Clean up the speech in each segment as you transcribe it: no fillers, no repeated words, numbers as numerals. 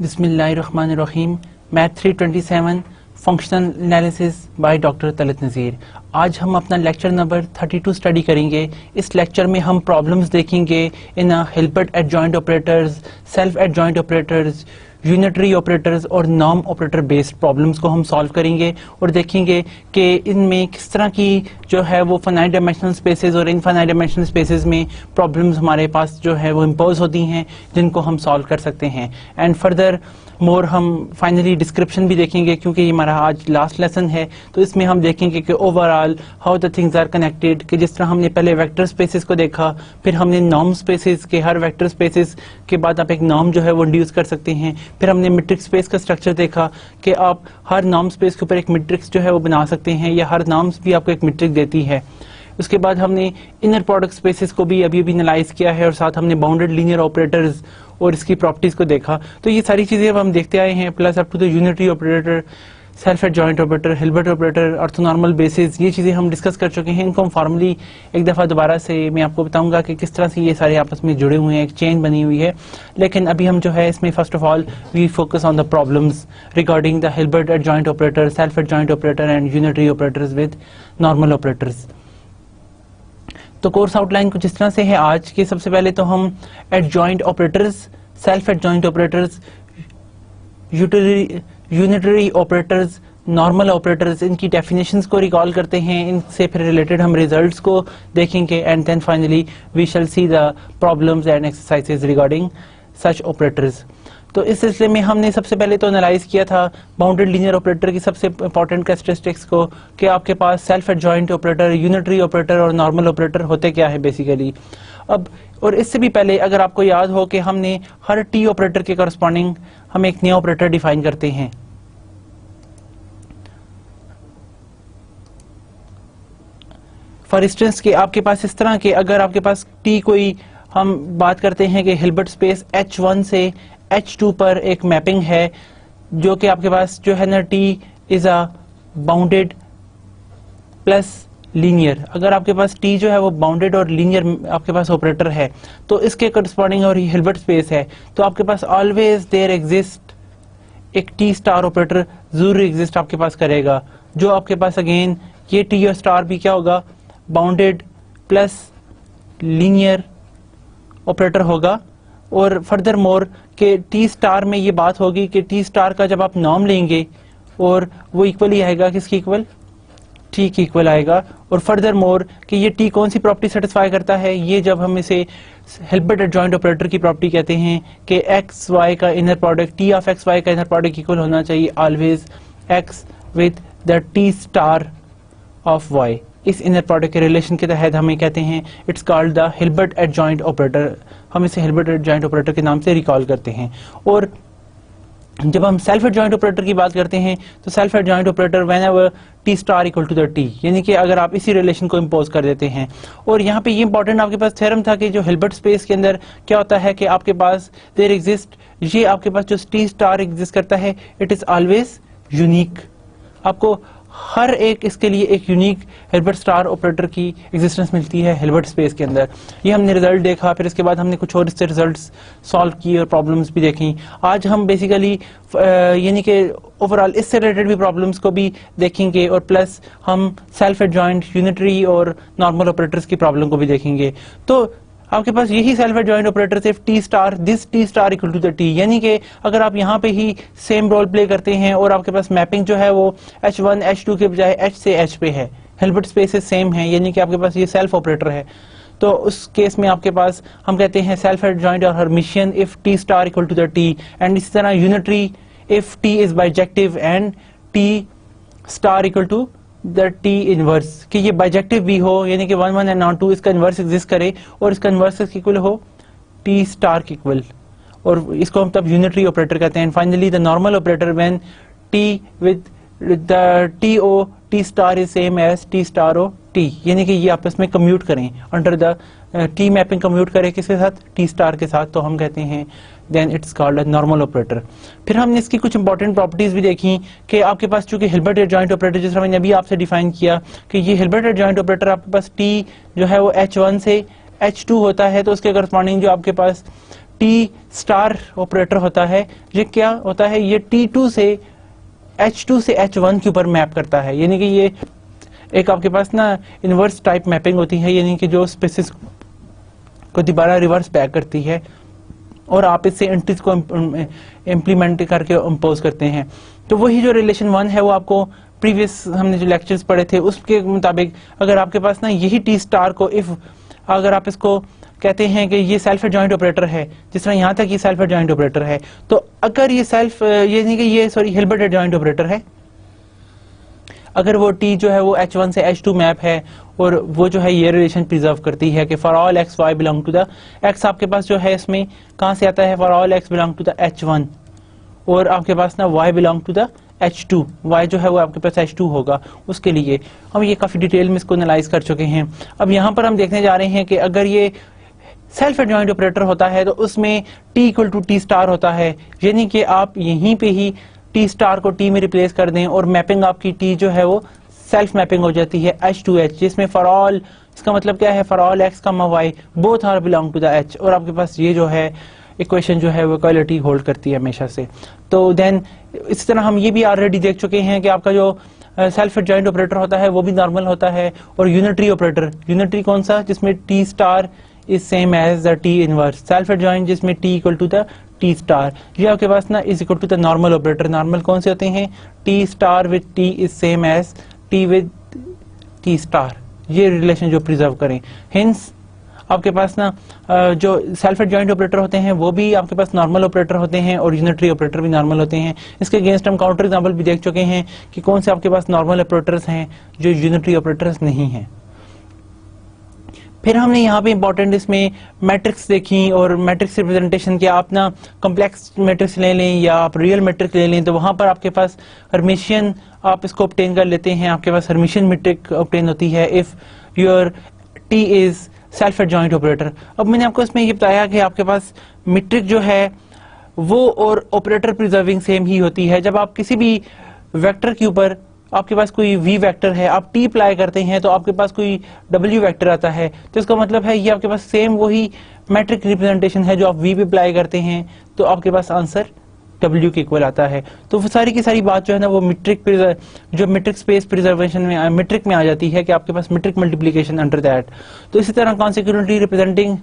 बिस्मिल्लाहिर्रहमानिर्रहीम। Math 327 functional analysis by doctor Talat Nazir. आज हम अपना लेक्चर नंबर 32 स्टडी करेंगे। इस लेक्चर में हम प्रॉब्लम्स देखेंगे इन Hilbert adjoint operators, self adjoint operators, unitary operators और नॉर्म ऑपरेटर बेस्ड प्रॉब्लम्स को हम सॉल्व करेंगे और देखेंगे कि इनमें किस तरह की जो है वो फाइनाइट डायमेंशनल स्पेसेस और इनफाइनाइट डायमेंशनल स्पेसेस में प्रॉब्लम्स हमारे पास जो है वो इम्पोज होती हैं, जिनको हम सॉल्व कर सकते हैं। एंड फर्दर मोर हम फाइनली डिस्क्रिप्शन भी देखेंगे, क्योंकि ये हमारा आज लास्ट लेसन है। तो इसमें हम देखेंगे कि overall how the things are connected, कि जिस तरह हमने पहले वेक्टर स्पेसेस को देखा, फिर हमने नॉर्म स्पेसेस के हर वेक्टर स्पेसेस के बाद आप एक नॉर्म जो है वो इंड्यूस कर सकते हैं। फिर हमने मैट्रिक्स स्पेस का स्ट्रक्चर देखा कि आप हर नॉर्म स्पेस के ऊपर एक मैट्रिक्स जो है वो बना सकते हैं, या हर नॉर्म भी आपको एक मैट्रिक्स देती है। उसके बाद हमने इनर प्रोडक्ट स्पेसेस को भी अभी एनालाइज किया है, और साथ हमने बाउंडेड लीनियर ऑपरेटर्स और इसकी प्रॉपर्टीज को देखा। तो ये सारी चीजें अब हम देखते आए हैं, plus up to the unitary operator, self adjoint operator, Hilbert operator, orthonormal basis, ये चीजें हम डिस्कस कर चुके हैं। इनको हम फॉर्मली एक दफा दोबारा से मैं आपको बताऊंगा कि किस तरह से ये सारे आपस में जुड़े हुए हैं, एक चेन बनी हुई है। लेकिन अभी हम जो है इसमें first of all we focus on the problems regarding the Hilbert adjoint operator, self adjoint operator and unitary operators with normal operators. तो कोर्स आउटलाइन कुछ इस तरह से है आज के। सबसे पहले तो हम adjoint operators, self adjoint operators, unitary operators, normal operators, इनकी डेफिनेशंस को रिकॉल करते हैं। इनसे फिर रिलेटेड हम रिजल्ट्स को देखेंगे, and then finally we shall see the problems and exercises regarding such operators. तो इस सिलसिले में हमने सबसे पहले तो एनालाइज किया था बाउंडेड लीनियर ऑपरेटर की सबसे इंपॉर्टेंट कैरेक्टरिस्टिक्स को, कि आपके पास self adjoint operator, unitary operator और नॉर्मल ऑपरेटर होते क्या है बेसिकली। अब और इससे भी पहले अगर आपको याद हो कि हमने हर टी ऑपरेटर के करस्पॉन्डिंग हम एक नया ऑपरेटर डिफाइन करते हैं। फॉर इंस्टेंस कि आपके पास इस तरह के अगर आपके पास टी कोई हम बात करते हैं कि हिल्बर्ट स्पेस H1 से H2 पर एक मैपिंग है, जो कि आपके पास जो है ना T is a bounded plus linear. अगर आपके पास T जो है वो बाउंडेड और लीनियर आपके पास ऑपरेटर है, तो इसके करस्पॉन्डिंग और हिल्बर्ट स्पेस है, तो आपके पास ऑलवेज देयर एग्जिस्ट एक T स्टार ऑपरेटर जरूर एग्जिस्ट आपके पास करेगा, जो आपके पास अगेन ये T और स्टार भी क्या होगा, बाउंडेड प्लस लीनियर ऑपरेटर होगा। और फर्दर मोर के टी स्टार में ये बात होगी कि टी स्टार का जब आप नॉर्म लेंगे और वो इक्वली आएगा, किसकी इक्वल, टी की इक्वल आएगा। और फर्दर मोर कि ये टी कौन सी प्रॉपर्टी सेटिस्फाई करता है, ये जब हम इसे हिल्बर्ट एडजॉइंट ऑपरेटर की प्रॉपर्टी कहते हैं कि एक्स वाई का inner product, T of X Y का इनर प्रोडक्ट इक्वल होना चाहिए always X with the T star of Y. इस इनर प्रोडक्ट के रिलेशन के तहत हमें कहते हैं it's called the Hilbert adjoint operator. हम इसे हिल्बर्ट एडजॉइंट ऑपरेटर के नाम से रिकॉल करते हैं। और जब हम सेल्फ एडजॉइंट ऑपरेटर की बात करते हैं, तो self adjoint operator whenever T star equal to the T, यानी कि अगर आप इसी रिलेशन को इम्पोज कर देते हैं। और यहाँ पे ये इंपॉर्टेंट आपके पास थ्योरम था कि जो हिल्बर्ट स्पेस के अंदर क्या होता है कि आपके पास देयर एग्जिस्ट, ये आपके पास जो टी स्टार एग्जिस्ट करता है इट इज ऑलवेज यूनिक। आपको हर एक इसके लिए एक यूनिक हिल्बर्ट स्टार ऑपरेटर की एग्जिस्टेंस मिलती है हिल्बर्ट स्पेस के अंदर। ये हमने रिजल्ट देखा, फिर इसके बाद हमने कुछ और इससे रिजल्ट्स सॉल्व किए और प्रॉब्लम्स भी देखी। आज हम बेसिकली यानी कि ओवरऑल इससे रिलेटेड भी प्रॉब्लम्स को भी देखेंगे, और प्लस हम सेल्फ एडजॉइंट, यूनिटरी और नॉर्मल ऑपरेटर्स की प्रॉब्लम को भी देखेंगे। तो आपके पास यही सेल्फ एडजॉइंट ऑपरेटर सिर्फ T star, this T star equal to the T, यानी कि अगर आप यहाँ पे ही सेम रोल प्ले करते हैं और आपके पास मैपिंग जो है वो H1 H2 के बजाय H से H पे है, हिल्बर्ट स्पेसेस सेम है, यानी कि आपके पास ये सेल्फ ऑपरेटर है, तो उस केस में आपके पास हम कहते हैं सेल्फ एडजॉइंट और Hermitian if T star equal to the T, and इसी तरह unitary if T is bijective and T star equal to the T inverse, कि ये बाइजेक्टिव भी हो, यानी कि 1 1 एंड नॉट 2 इसका इनवर्स एग्जिस्ट करे और इसका इनवर्स इक्वल हो टी स्टार के इक्वल, और इसको हम तब यूनिटरी ऑपरेटर कहते हैं। Finally the normal operator when T with the T O T star is same as T star O T, यानी कि ये आपस में कम्यूट करें under the T mapping, commute करें किसके साथ, टी स्टार के साथ, तो हम कहते हैं then it's called a normal operator. फिर हमने इसकी कुछ इंपॉर्टेंट प्रॉपर्टीज भी देखी कि आपके पास चूंकि हिल्बर्ट एडजॉइंट ऑपरेटर, जिस तरह मैंने अभी आपसे डिफाइन किया कि ये हिल्बर्ट एडजॉइंट ऑपरेटर आपके पास टी जो है वो H1 से H2 होता है, तो उसके करस्पॉन्डिंग जो आपके पास टी स्टार ऑपरेटर होता है, ये क्या होता है, ये T2 से H2 से H1 के ऊपर मैप करता है। यानी कि ये एक आपके पास ना इनवर्स टाइप मैपिंग होती है, यानी कि जो स्पेसिस को दोबारा रिवर्स बैक करती है और आप इससे एंट्रीज को इम्प्लीमेंट करके इम्पोज करते हैं। तो वही जो रिलेशन 1 है वो आपको प्रीवियस हमने जो लेक्चर्स पढ़े थे उसके मुताबिक अगर आपके पास ना यही टी स्टार को इफ अगर आप इसको कहते हैं कि ये सेल्फ एडजॉइंट ऑपरेटर है, जिस तरह यहां तक ये सेल्फ एडजॉइंट ऑपरेटर है, तो अगर ये नहीं कि ये हिल्बर्ट एडजॉइंट ऑपरेटर है, अगर वो टी जो है वो H1 से H2 मैप है और वो जो है ये रिलेशन प्रिजर्व करती है कि for all X Y belong to the X, आपके पास जो है इसमें कहां से आता है, for all X belong to the H1 और आपके पास ना y belong to the H2, y जो है वो आपके पास H2 होगा। उसके लिए हम ये काफी डिटेल में इसको एनालाइज कर चुके हैं। अब यहाँ पर हम देखने जा रहे हैं कि अगर ये सेल्फ एडजॉइंट ऑपरेटर होता है तो उसमें t equal to T star होता है, यानी कि आप यहीं पे ही टी स्टार को टी में रिप्लेस कर दें और मैपिंग आपकी टी जो है वो सेल्फ मैपिंग हो जाती है H2H, जिसमें फॉर ऑल, इसका मतलब क्या है, for all X comma Y both are belong to the H, और आपके पास ये जो है इक्वेशन जो है वो इक्वालिटी होल्ड करती है हमेशा से। तो देन इसी तरह हम ये भी ऑलरेडी देख चुके हैं कि आपका जो सेल्फ एडजॉइंट ऑपरेटर होता है वो भी नॉर्मल होता है, और यूनिटरी ऑपरेटर, यूनिटरी कौन सा, जिसमें T star is same as the T inverse, self adjoint जिसमें T equal to the T star, ये आपके पास ना is equal to the normal operator. Normal कौन से होते हैं, T star with T is same as T with T star, ये रिलेशन जो प्रिजर्व करें। हिंस आपके पास ना जो सेल्फ एडजॉइंट ऑपरेटर होते हैं वो भी आपके पास नॉर्मल ऑपरेटर होते हैं और यूनिटरी ऑपरेटर भी नॉर्मल होते हैं। इसके अगेंस्ट हम काउंटर एग्जांपल भी देख चुके हैं कि कौन से आपके पास नॉर्मल ऑपरेटर्स हैं जो यूनिटरी ऑपरेटर्स नहीं हैं। फिर हमने यहाँ पे इंपॉर्टेंट इसमें मैट्रिक्स देखी, और मैट्रिक्स रिप्रेजेंटेशन के आप ना कॉम्प्लेक्स मैट्रिक्स ले लें या आप रियल मैट्रिक्स ले लें, तो वहां पर आपके पास हर्मिशियन आप इसको ऑब्टेन कर लेते हैं, आपके पास हर्मिशियन मैट्रिक ऑब्टेन होती है if your T is self adjoint operator. अब मैंने आपको इसमें ये बताया कि आपके पास मैट्रिक जो है वो और ऑपरेटर प्रिजर्विंग सेम ही होती है। जब आप किसी भी वेक्टर के ऊपर आपके पास कोई v वेक्टर है, आप t अप्लाई करते हैं तो आपके पास कोई w वेक्टर आता है, तो इसका मतलब है ये आपके पास सेम वही मैट्रिक रिप्रेजेंटेशन है जो आप v पे अप्लाई करते हैं तो आपके पास आंसर w के इक्वल आता है। तो वो सारी की सारी बात जो है ना वो जो मैट्रिक स्पेस प्रिजर्वेशन में मैट्रिक में आ जाती है कि आपके पास मैट्रिक मल्टीप्लिकेशन अंडर दैट। तो इसी तरह consequently representing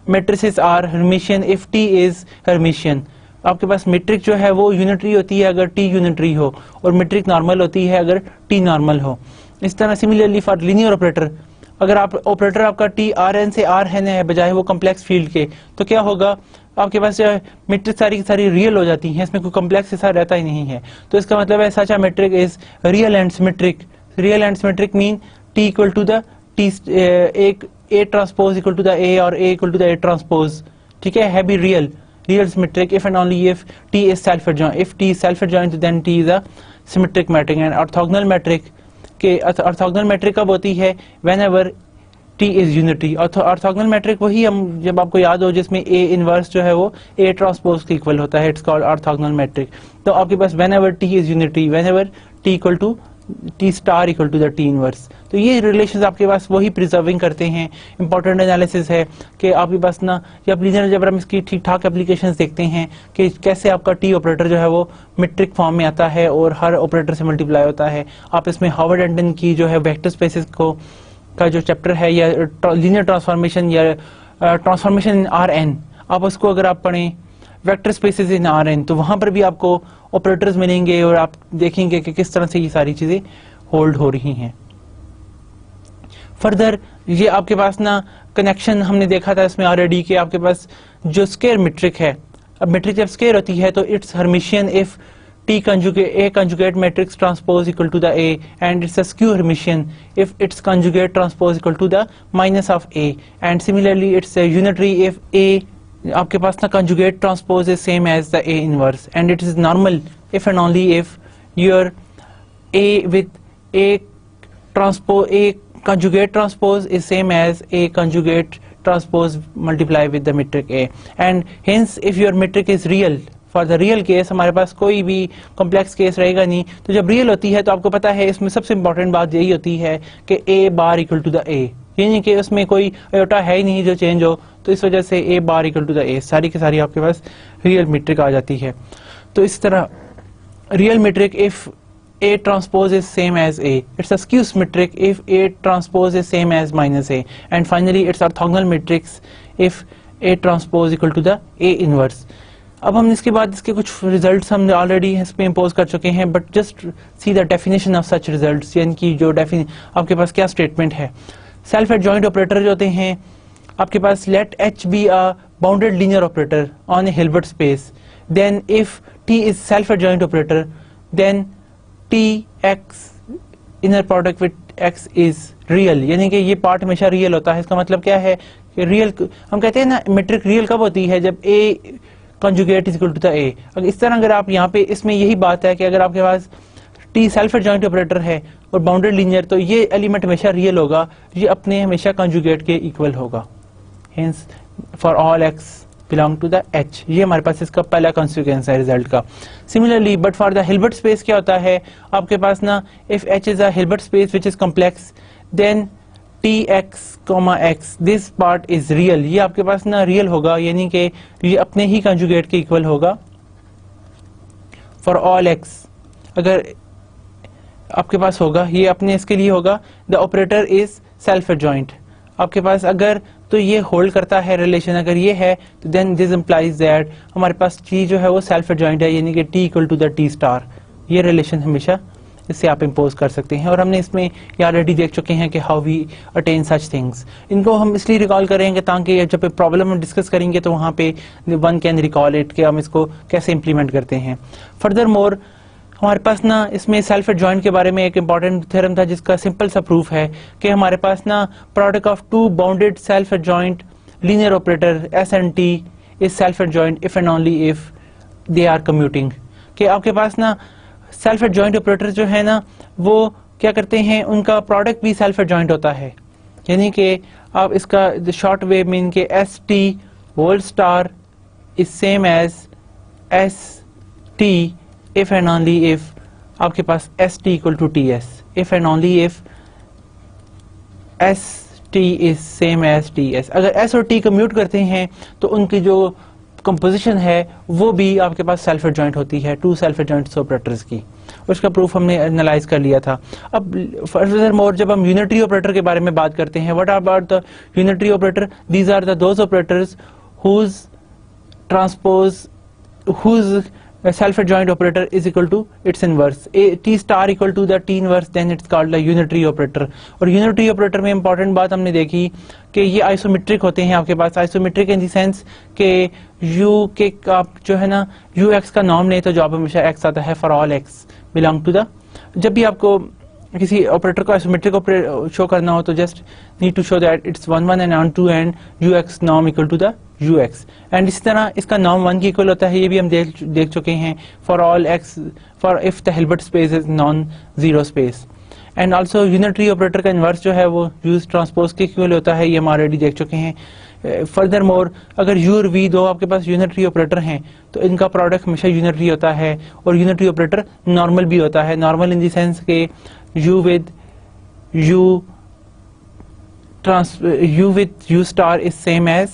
matrices are Hermitian if t is Hermitian. आपके पास मैट्रिक जो है वो यूनिटरी होती है अगर टी यूनिटरी हो, और मैट्रिक नॉर्मल होती है अगर टी नॉर्मल हो। इस तरह सिमिलरली फॉर लीनियर ऑपरेटर, अगर आप ऑपरेटर आपका टी आर एन से आर एन है बजाय वो कॉम्प्लेक्स फील्ड के, तो क्या होगा, आपके पास मैट्रिक सारी की सारी रियल हो जाती है, इसमें कोई कॉम्प्लेक्स हिस्सा रहता ही नहीं है। तो इसका मतलब है such a matrix is real and symmetric. Real and symmetric mean T equal to the T, एक A transpose equal to the A और A equal to the A transpose, ठीक है भी real symmetric if and only if t is self adjoint. If t is self adjoint then t is a symmetric metric. And orthogonal metric के orthogonal metric कब होती है, whenever t is unity. orthogonal metric वही हम जब आपको याद हो जिसमें a inverse जो है वो a transpose के इक्वल होता है, it's called orthogonal metric. तो आपके पास whenever t is unity, whenever t equal to T star equal to the T inverse, तो ये रिलेशंस आपके पास वही प्रिजर्विंग करते हैं। इंपॉर्टेंट एनालिसिस है कि आपके पास ना जब लीनियर अलजेब्रा इसकी ठीक ठाक एप्लीकेशंस देखते हैं कि कैसे आपका टी ऑपरेटर जो है वो मैट्रिक फॉर्म में आता है और हर ऑपरेटर से मल्टीप्लाई होता है। आप इसमें हार्वर्ड एंटन की जो है वेक्टर स्पेसेस को का जो चैप्टर है या लीनियर ट्रांसफॉर्मेशन या ट्रांसफॉर्मेशन इन आर एन, आप उसको अगर आप पढ़ें vector spaces in R N, तो वहां पर भी आपको ऑपरेटर्स मिलेंगे और आप देखेंगे कि किस तरह से ये सारी चीजें होल्ड हो रही हैं। फर्दर ये आपके पास ना कनेक्शन हमने देखा था इसमें ऑलरेडी कि आपके पास जो स्क्वायर मैट्रिक है, अब मैट्रिक जब स्क्वायर होती है तो it's Hermitian if T conjugate A conjugate matrix transpose equal to the A, and it's a skew Hermitian if its conjugate transpose equal to the minus of A, and similarly it's a unitary if A आपके पास ना conjugate transpose is same as the A inverse, and it is normal if and only if your A with A transpose A conjugate transpose is same as A conjugate transpose multiply with the metric A, and hence if your metric is real, for the real case हमारे पास कोई भी complex case रहेगा नहीं। तो जब real होती है तो आपको पता है इसमें सबसे इंपॉर्टेंट बात यही होती है कि ए बार इक्वल टू द ए, यानी कि उसमें कोई आयोटा है ही नहीं जो चेंज हो, तो इस वजह से ए बार इक्वल टू द ए, सारी की सारी आपके पास रियल मीट्रिक आ जाती है। तो इस तरह real metric if A transpose is same as A, it's a skew metric if A transpose is same as minus A, and finally it's orthogonal matrix if A transpose equal to the A inverse। अब हम इसके बाद इसके कुछ results हम already इस पे impose कर चुके हैं, but just see the definition of such results, यानी कि जो आपके पास क्या स्टेटमेंट है। सेल्फ एडजॉइंट ऑपरेटर जो होते हैं आपके पास, let H be a bounded linear operator on a Hilbert space, then if T is self adjoint operator, then X inner product with X is real, यानी कि ये पार्ट हमेशा रियल होता है। इसका मतलब क्या है कि रियल, हम कहते हैं ना मेट्रिक रियल कब होती है, जब A conjugate is equal to the A। अगर इस तरह अगर आप यहाँ पे, इसमें यही बात है कि अगर आपके पास T सेल्फ एडजॉइंट ऑपरेटर है और बाउंडेड लीनियर, तो ये एलिमेंट हमेशा रियल होगा, ये अपने हमेशा कंजुगेट के इक्वल होगा। Hence for all X belong to the H, ये हमारे पास इसका पहला कॉन्सिक्वेंस है रिजल्ट का। Similarly but for the Hilbert space क्या होता है आपके पास ना, if H is a Hilbert space which is complex, then Tx, X this part is real, ये आपके पास ना रियल होगा, यानी कि ये अपने ही कंजुगेट के इक्वल होगा फॉर ऑल X। अगर आपके पास होगा, ये अपने इसके लिए होगा, the operator is self adjoint आपके पास, अगर तो ये होल्ड करता है रिलेशन, अगर ये है तो देन दिस इंप्लाइज दैट हमारे पास T जो है वो सेल्फ एडजॉइंट है, यानी कि T equal to the T star, ये रिलेशन हमेशा इससे आप इम्पोज कर सकते हैं। और हमने इसमें ये ऑलरेडी देख चुके हैं कि how we attain such things. इनको हम इसलिए रिकॉल करेंगे ताकि जब प्रॉब्लम हम डिस्कस करेंगे तो वहाँ पे वन कैन रिकॉल इट, कि हम इसको कैसे इम्प्लीमेंट करते हैं। फर्दर मोर हमारे पास ना इसमें सेल्फ एडजॉइंट के बारे में एक इंपॉर्टेंट थ्योरम था जिसका सिंपल सा प्रूफ है कि हमारे पास ना product of two bounded self adjoint linear operator S and T is self adjoint if and only if they are commuting. कि आपके पास ना सेल्फ एडजॉइंट ऑपरेटर जो है ना वो क्या करते हैं, उनका प्रोडक्ट भी सेल्फ एडजॉइंट होता है, यानी कि आप इसका शॉर्ट वे मीन के ST whole star is same as ST if and only if आपके पास ST equal to TS, if and only if ST is same as TS। अगर S और T कम्यूट करते हैं तो उनकी जो कंपोजिशन है वो भी आपके पास सेल्फ एडजॉइंट होती है, टू सेल्फ एडजॉइंट ऑपरेटर्स की। उसका प्रूफ हमने एनालाइज कर लिया था। अब फर्दर मोर जब हम यूनिटरी ऑपरेटर के बारे में बात करते हैं, what about the unitary operator, these are the those operators whose transpose whose self adjoint operator is equal to its inverse, a T star equal to the T inverse, then it's called a unitary operator। और unitary operator में important बात हमने देखी कि ये isometric होते हैं आपके पास, आइसोमेट्रिक इन दी सेंस के u के आप जो है ना ux का नॉर्म नहीं तो जवाब हमेशा x आता है for all x belong to the. जब भी आपको किसी ऑपरेटर को आइसोमेट्रिक शो करना हो तो just need to show that it's 1 1 and on 2 and ux norm equal to the ux, and इसी तरह इसका नॉर्म 1 की इक्वल होता है, ये भी हम देख चुके हैं for all x for if the Hilbert space is non zero space. And also unitary operator का इन्वर्स जो है वो यूज ट्रांसपोज के इक्वल होता है, ये हम ऑलरेडी देख चुके हैं। फर्दर मोर अगर u और v दो आपके पास यूनिटरी ऑपरेटर हैं तो इनका प्रोडक्ट हमेशा यूनिटरी होता है, और यूनिटरी ऑपरेटर नॉर्मल भी होता है, नॉर्मल इन द सेंस के u with u star is same as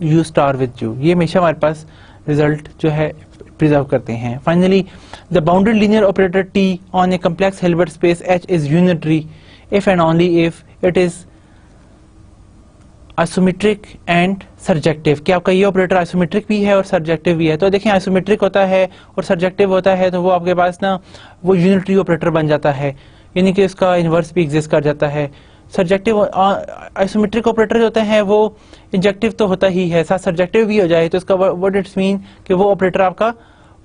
u star with u, ये हमेशा हमारे पास रिजल्ट जो है प्रिजर्व करते हैं। Finally the bounded linear operator T on a complex Hilbert space H is unitary if and only if it is isometric and surjective. क्या आपका ये ऑपरेटर आइसोमेट्रिक भी है और सर्जेक्टिव भी है? तो देखें आइसोमेट्रिक होता है और सर्जेक्टिव होता है तो वो आपके पास ना वो यूनिटरी ऑपरेटर बन जाता है, यानी कि उसका इन्वर्स भी एग्जिस्ट कर जाता है। सर्जेक्टिव आइसोमेट्रिक ऑपरेटर जो होते हैं वो इंजेक्टिव तो होता ही है, साथ सर्जेक्टिव भी हो जाए तो इसका व्हाट इट्स मीन कि वो ऑपरेटर आपका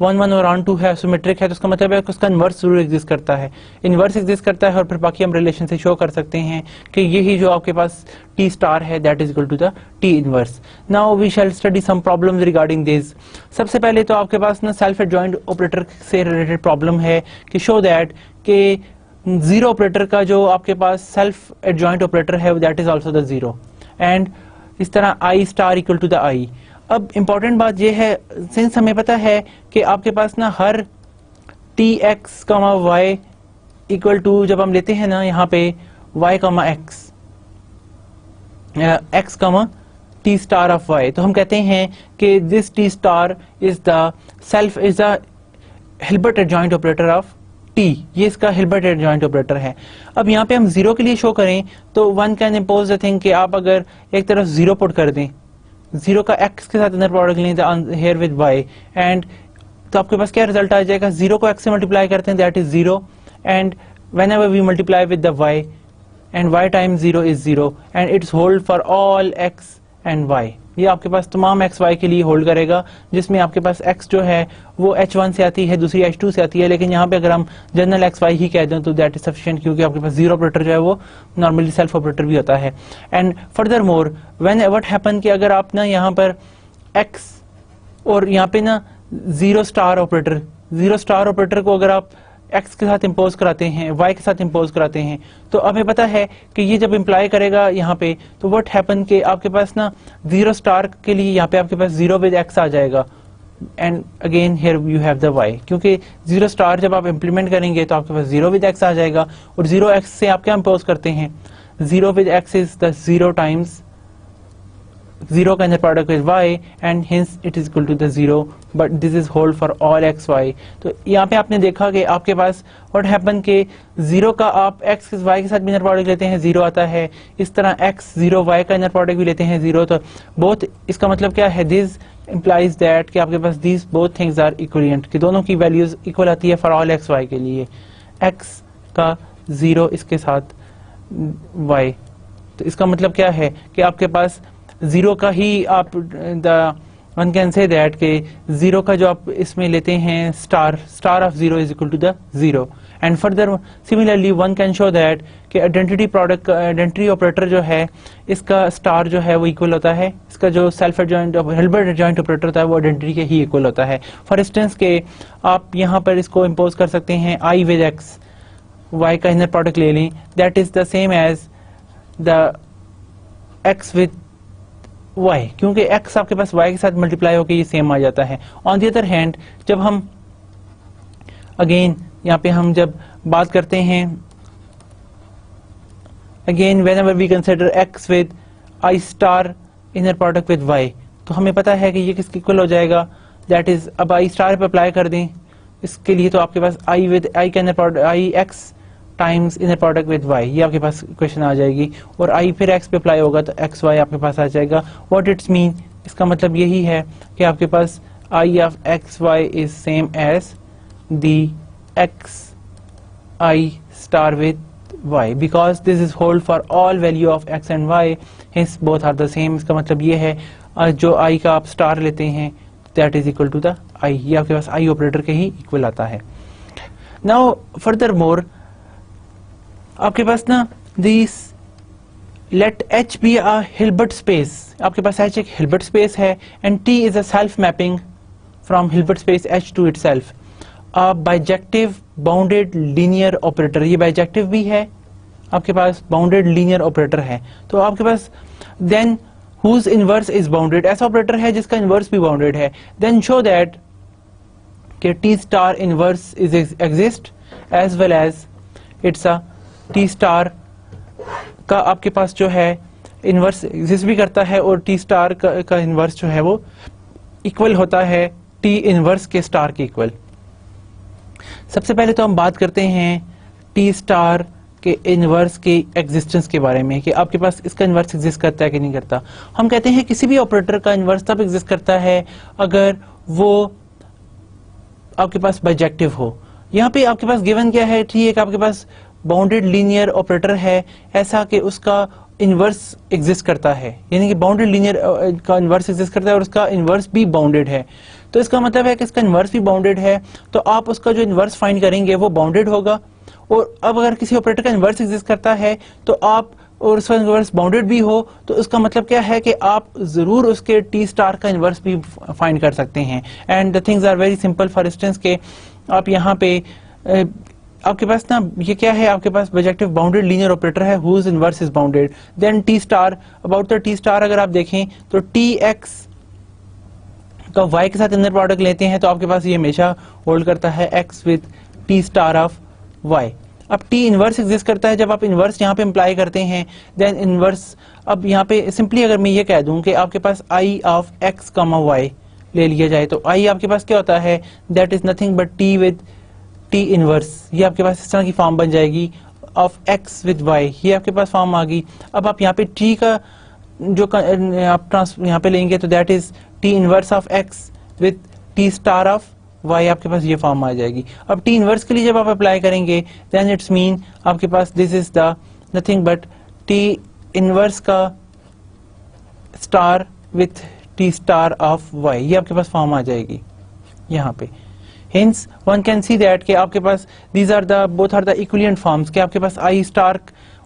1 1 और ऑन 2 है, आइसोमेट्रिक है, तो उसका मतलब है कि उसका इन्वर्स जरूर एग्जिस्ट करता है, इन्वर्स एग्जिस्ट करता है और फिर बाकी हम रिलेशन से शो कर सकते हैं कि यही जो आपके पास T स्टार है that is equal to the T inverse. Now we shall study some problems regarding this. सबसे पहले तो आपके पास ना सेल्फ एडजॉइंट ऑपरेटर से रिलेटेड प्रॉब्लम है कि शो दैट के जीरो ऑपरेटर का जो आपके पास सेल्फ एडजॉइंट ऑपरेटर है that is also the zero, and इस तरह I star equal to the I। अब इंपॉर्टेंट बात यह है, सिंस हमें पता है कि आपके पास ना हर Tx, y इक्वल टू जब हम लेते हैं ना यहाँ पे y, x एक्स कमा टी स्टार ऑफ वाई, तो हम कहते हैं कि this T star is the Hilbert adjoint operator of T, ये इसका हिल्बर्ट एडजॉइंट ऑपरेटर है। अब यहाँ पे हम जीरो के लिए शो करें तो one can impose the thing कि आप अगर एक तरफ जीरो पुट कर दें, जीरो का एक्स के साथ इनर प्रोडक्ट लें हेयर विद वाई, एंड तो आपके पास क्या रिजल्ट आ जाएगा, जीरो को एक्स से मल्टीप्लाई करते हैं that is zero, and whenever we multiply with the Y and y times zero is zero and it's hold for all x and y, ये आपके पास तमाम x y के लिए होल्ड करेगा, जिसमें आपके पास x जो है वो h1 से आती है, दूसरी h2 से आती है, लेकिन यहाँ पे अगर हम जनरल x y ही कह दें तो दैट इज सफिशिएंट, क्योंकि आपके पास जीरो ऑपरेटर जो है वो नॉर्मली सेल्फ ऑपरेटर भी होता है। And further more when what happen कि अगर आप ना यहाँ पर x और यहाँ पे ना जीरो स्टार ऑपरेटर को अगर आप x के साथ इम्पोज कराते हैं, y के साथ इम्पोज कराते हैं, तो हमें पता है कि ये जब इम्प्लाई करेगा यहाँ पे तो व्हाट हैपन कि आपके पास ना जीरो स्टार के लिए यहाँ पे आपके पास जीरो विद x आ जाएगा, and again here you have the y, क्योंकि जीरो स्टार जब आप इम्प्लीमेंट करेंगे तो आपके पास जीरो विद x आ जाएगा, और जीरो x से आप क्या इम्पोज करते हैं, zero with x is the zero times zero का inner product with y and hence it is equal to the zero, but this is hold for all X Y. तो यहाँ पे आपने देखा कि आपके पास व्हाट हैपन के जीरो का आप x y के साथ भी इनर प्रोडक्ट लेते हैं, जीरो आता है, इस तरह x जीरो y का इनर प्रोडक्ट भी लेते हैं जीरो, तो बोथ, इसका मतलब क्या है, दिस implies दैट कि आपके पास these both things are equivalent, कि दोनों की वैल्यूज इक्वल आती है फॉर ऑल एक्स वाई के लिए, x का जीरो इसके साथ y, तो इसका मतलब क्या है कि आपके पास जीरो का ही आप वन कैन से दैट के जीरो का जो आप इसमें लेते हैं star of zero is equal to the zero, and further similarly one can show that कि आइडेंटिटी ऑपरेटर जो है इसका स्टार जो है वो इक्वल होता है, इसका जो self adjoint Hilbert adjoint operator होता है वो आइडेंटिटी के ही इक्वल होता है। फॉर इंस्टेंस के आप यहाँ पर इसको इम्पोज कर सकते हैं i विद x, y का इनर प्रोडक्ट ले लें, that is the same as the x with y, क्योंकि x आपके पास y के साथ मल्टीप्लाई होकर ये सेम आ जाता है। ऑन दी अदर हैंड जब हम अगेन यहाँ पे हम जब बात करते हैं again whenever we consider x with i star inner product with y, तो हमें पता है कि ये किसके इक्वल हो जाएगा, दैट इज अब i स्टार पे अप्लाई कर दें इसके लिए, तो आपके पास i विद i का inner product i x times inner product with y, ये आपके पास इक्वेशन आ जाएगी, और i फिर x पे अप्लाई होगा तो x y आपके पास आ जाएगा। व्हाट इट्स मीन, इसका मतलब यही है कि आपके पास i of x y is same as the x i star with y, because this is hold for all value of x and y, hence both are the same. इसका मतलब ये है जो i का आप स्टार लेते हैं that is equal to the i, ये आपके पास i ऑपरेटर के ही इक्वल आता है। नाउ फर्दर मोर आपके पास ना this let h be a Hilbert space, आपके पास h एक हिल्बर्ट स्पेस है and t is a self mapping from Hilbert space h to itself, a bijective bounded linear operator, ये बाइजेक्टिव भी है आपके पास, बाउंडेड लीनियर ऑपरेटर है, तो आपके पास then whose inverse is bounded, ऐसा ऑपरेटर है जिसका इनवर्स भी बाउंडेड है, देन शो दैट कि t star inverse is exist as well as it's a T star का आपके पास जो है इनवर्स एग्जिस्ट भी करता है, और टी स्टार का इनवर्स जो है वो इक्वल होता है टी इनवर्स के स्टार के इक्वल। सबसे पहले तो हम बात करते हैं टी स्टार के इनवर्स के एग्जिस्टेंस के बारे में कि आपके पास इसका इनवर्स एग्जिस्ट करता है कि नहीं करता। हम कहते हैं किसी भी ऑपरेटर का इनवर्स तब एग्जिस्ट करता है अगर वो आपके पास बाइजेक्टिव हो। यहाँ पे आपके पास गिवन क्या है, टी एक आपके पास बाउंडेड लीनियर ऑपरेटर है ऐसा कि उसका इनवर्स एग्जिस्ट करता है, यानी कि बाउंडेड लीनियर का इनवर्स एग्जिस्ट करता है और उसका इनवर्स भी बाउंडेड है, तो इसका मतलब है कि इसका इनवर्स भी बाउंडेड है, तो आप उसका जो इनवर्स फाइंड करेंगे वो बाउंडेड होगा। और अब अगर किसी ऑपरेटर का इनवर्स एग्जिस्ट करता है तो आप और उसका इनवर्स बाउंडेड भी हो, तो इसका मतलब क्या है कि आप जरूर उसके टी स्टार का इनवर्स भी फाइंड कर सकते हैं। And the things are very simple. For instance के आप यहाँ पे आपके पास ना ये क्या है, आपके पास बाइजेक्टिव बाउंडेड लीनियर ऑपरेटर है whose inverse is bounded, then T star, about the T star अगर आप देखें तो टी एक्स का y के साथ इनर प्रोडक्ट लेते हैं तो आपके पास ये हमेशा होल्ड करता है x with T star of y। अब टी इनवर्स एग्जिस्ट करता है जब आप इनवर्स यहाँ पे अप्लाई करते हैं, देन इनवर्स। अब यहाँ पे सिंपली अगर मैं ये कह दूं कि आपके पास आई ऑफ एक्स कॉमा वाई ले लिया जाए, तो आई आपके पास क्या होता है, that is nothing but T with T inverse. ये आपके पास इस तरह की फॉर्म बन जाएगी ऑफ एक्स विद वाई, ये आपके पास फॉर्म आ गई। अब आप यहाँ पे टी का जो आप यहाँ पे लेंगे तो that is T inverse of X with T star of Y, आपके पास ये फॉर्म आ जाएगी। अब टी इनवर्स के लिए जब आप अप्लाई करेंगे देन इट्स मीन आपके पास this is the nothing but T inverse का star with T star of Y, ये आपके पास फॉर्म आ जाएगी यहाँ पे। Hence one can see that कि आपके पास these are the both are the equivalent forms, कि आपके पास I स्टार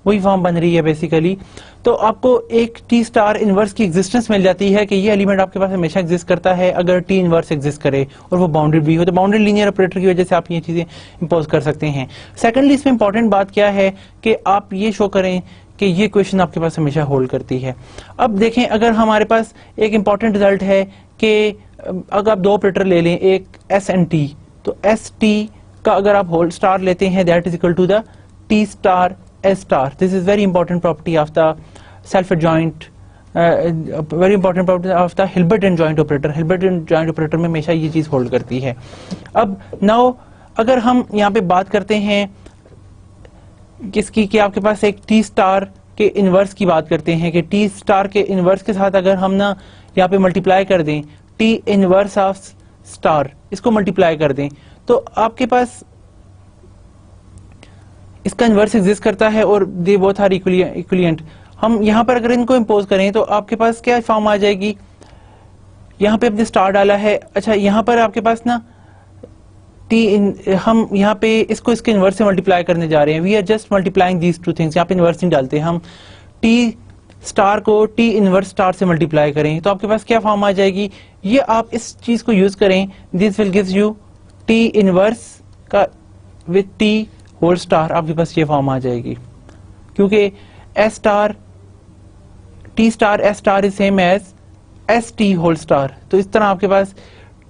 वही फॉर्म बन रही है बेसिकली। तो आपको एक टी स्टार इनवर्स की एग्जिस्टेंस मिल जाती है कि ये एलिमेंट आपके पास हमेशा एग्जिस्ट करता है अगर टी इनवर्स एग्जिस्ट करे और वो बाउंडेड भी हो, तो बाउंडेड लीनियर ऑपरेटर की वजह से आप ये चीजें इंपोज कर सकते हैं। सेकेंडली इसमें इंपॉर्टेंट बात क्या है कि आप ये शो करें कि ये क्वेश्चन आपके पास हमेशा होल्ड करती है। अब देखें अगर हमारे पास एक इंपॉर्टेंट रिजल्ट है कि अगर आप दो ऑपरेटर ले लें, एक एस एंड टी, तो एस टी का अगर आप होल स्टार लेते हैं that is equal to the T star S star. This is very important property of the self adjoint, very important property of the Hilbert adjoint operator. Hilbert adjoint operator में हमेशा ये चीज hold करती है। अब now अगर हम यहाँ पे बात करते हैं किसकी, कि आपके पास एक टी स्टार के इनवर्स की बात करते हैं कि टी स्टार के इनवर्स के साथ अगर हम ना यहाँ पे मल्टीप्लाई कर दें टी इनवर्स ऑफ स्टार, इसको मल्टीप्लाई कर दें तो आपके पास इसका इनवर्स एग्जिस्ट करता है और दे बोथ आर इक्विवेलेंट। हम यहाँ पर अगर इनको इंपोज करें तो आपके पास क्या फॉर्म आ जाएगी, यहाँ पे अपने स्टार डाला है, अच्छा यहाँ पर आपके पास ना हम यहाँ पे इसको इसके इनवर्स से मल्टीप्लाई करने जा रहे हैं। We are just multiplying these two things, यहाँ पे इनवर्स नहीं डालते, हम टी स्टार को टी इनवर्स स्टार से मल्टीप्लाई करें तो आपके पास क्या फॉर्म आ जाएगी। ये आप इस चीज को यूज करें, this will gives you T inverse का विथ टी होल स्टार, आपके पास ये फॉर्म आ जाएगी क्योंकि S star T star S star is same as S T whole star. तो इस तरह आपके पास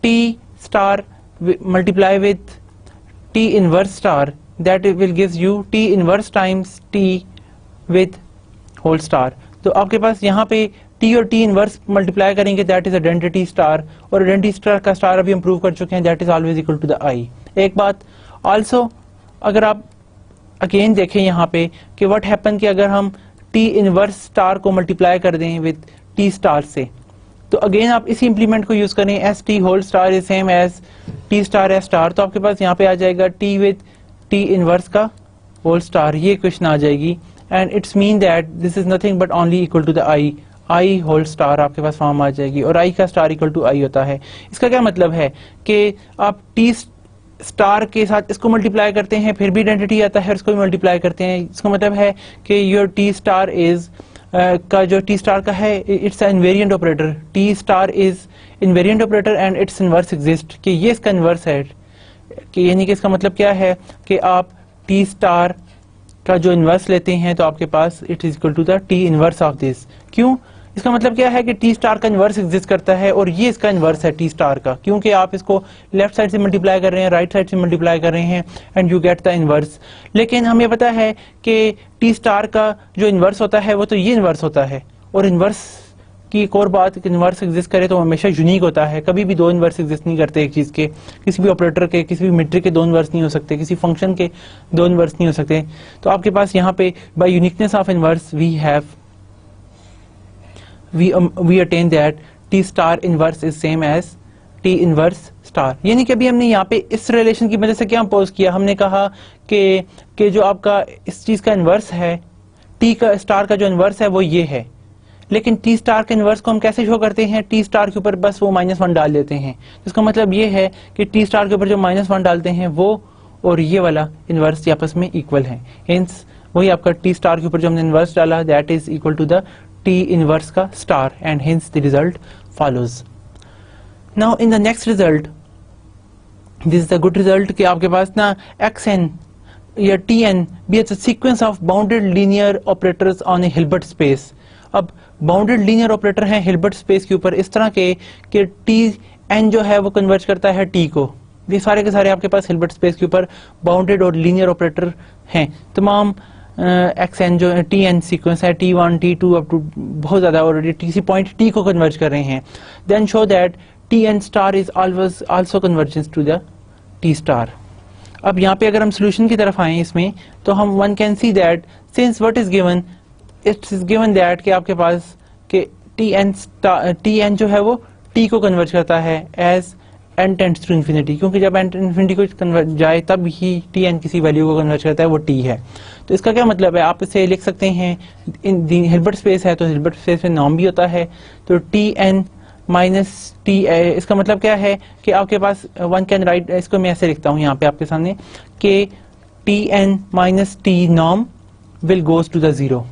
T star multiply with T inverse star, that will gives you T inverse times T with whole star. तो आपके पास यहाँ पे टी और टी इनवर्स मल्टीप्लाई करेंगे दैट इज आइडेंटिटी स्टार, और आइडेंटिटी स्टार का स्टार अभी हम प्रूव कर चुके हैं that is always equal to the I. एक बात ऑल्सो अगर आप अगेन देखें यहाँ पे कि व्हाट हैपन कि अगर हम टी इनवर्स स्टार को मल्टीप्लाई कर दें विद टी स्टार से, तो अगेन आप इसी इंप्लीमेंट को यूज करें, S T whole star is same as T star S star, तो आपके पास यहाँ पे आ जाएगा टी विद टी इनवर्स का होल स्टार, ये क्वेश्चन आ जाएगी and it's mean that this is nothing but only equal to the I, I whole star आपके पास फॉर्म आ जाएगी और आई का स्टार इक्वल टू आई होता है। इसका क्या मतलब है कि आप टी स्टार के साथ इसको मल्टीप्लाई करते हैं फिर भी आइडेंटिटी आता है और इसको भी मल्टीप्लाई करते हैं, इसका मतलब है कि योर टी स्टार इज का जो टी स्टार का है it's invariant operator, T star is invariant operator and it's inverse exist, कि ये इसका इनवर्स है, कि यानी कि इसका मतलब क्या है कि आप टी स्टार का जो इनवर्स लेते हैं तो आपके पास it is equal to the T inverse of this. क्यों, इसका मतलब क्या है कि टी स्टार का इनवर्स एग्जिस्ट करता है और ये इसका इनवर्स है टी स्टार का, क्योंकि आप इसको लेफ्ट साइड से मल्टीप्लाई कर रहे हैं राइट साइड से मल्टीप्लाई कर रहे हैं and you get the inverse. लेकिन हमें पता है कि टी स्टार का जो इनवर्स होता है वो तो ये इनवर्स होता है, और इनवर्स की एक और बात, इनवर्स एग्जिस्ट करे तो हमेशा यूनिक होता है, कभी भी दो इनवर्स एग्जिस्ट नहीं करते एक चीज के, किसी भी ऑपरेटर के किसी भी मेट्रिक के दो इनवर्स नहीं हो सकते, किसी फंक्शन के दो इनवर्स नहीं हो सकते। तो आपके पास यहाँ पे by uniqueness of inverse we have we attain that t star inverse is same as t inverse star। यानी कि अभी हमने यहाँ पे इस रिलेशन की वजह से क्या अपोज किया, हमने कहा कि जो आपका इस चीज का इनवर्स है t का स्टार का जो इनवर्स है वो ये है, लेकिन टी स्टार के इनवर्स को हम कैसे शो करते हैं, टी स्टार के ऊपर बस वो -1 डाल देते हैं। इसका मतलब ये है कि टी स्टार के ऊपर जो -1 डालते हैं वो और ये वाला इनवर्स आपस में इक्वल है, हेंस वही आपका टी स्टार के ऊपर जो हमने इनवर्स डाला that is equal to the T inverse का star and hence the result follows. Now in the next result, this is the good result कि आपके पास ना xn या tn be it's a sequence of bounded linear operators on a Hilbert space. अब bounded linear operator हैं Hilbert space के ऊपर इस तरह के कि tn जो है वो कन्वर्ज करता है t को, ये सारे के सारे आपके पास हिल्बर्ट स्पेस के ऊपर बाउंडेड और लीनियर ऑपरेटर हैं, तमाम एक्स एन जो टी एन सीक्वेंस है, T1 T2 अप टू बहुत ज़्यादा ऑलरेडी किसी पॉइंट टी को कन्वर्ज कर रहे हैं, then show that T n star is always also convergence to the T star. अब यहाँ पे अगर हम सोल्यूशन की तरफ आए इसमें, तो हम one can see that since what is given, it's is given that कि आपके पास कि टी एन जो है वो टी को कन्वर्ज करता है as n tends to infinity, क्योंकि जब n इन्फिनिटी को कन्वर्ज जाए तब ही टी एन किसी वैल्यू को कन्वर्ज करता है, वो टी है। तो इसका क्या मतलब है, आप इसे लिख सकते हैं, इन हिल्बर्ट स्पेस है तो हिल्बर्ट स्पेस में नॉर्म भी होता है, तो टी एन माइनस टी, इसका मतलब क्या है कि आपके पास वन कैन राइट, इसको मैं ऐसे लिखता हूँ यहाँ पे आपके सामने कि T N minus T norm will goes to the zero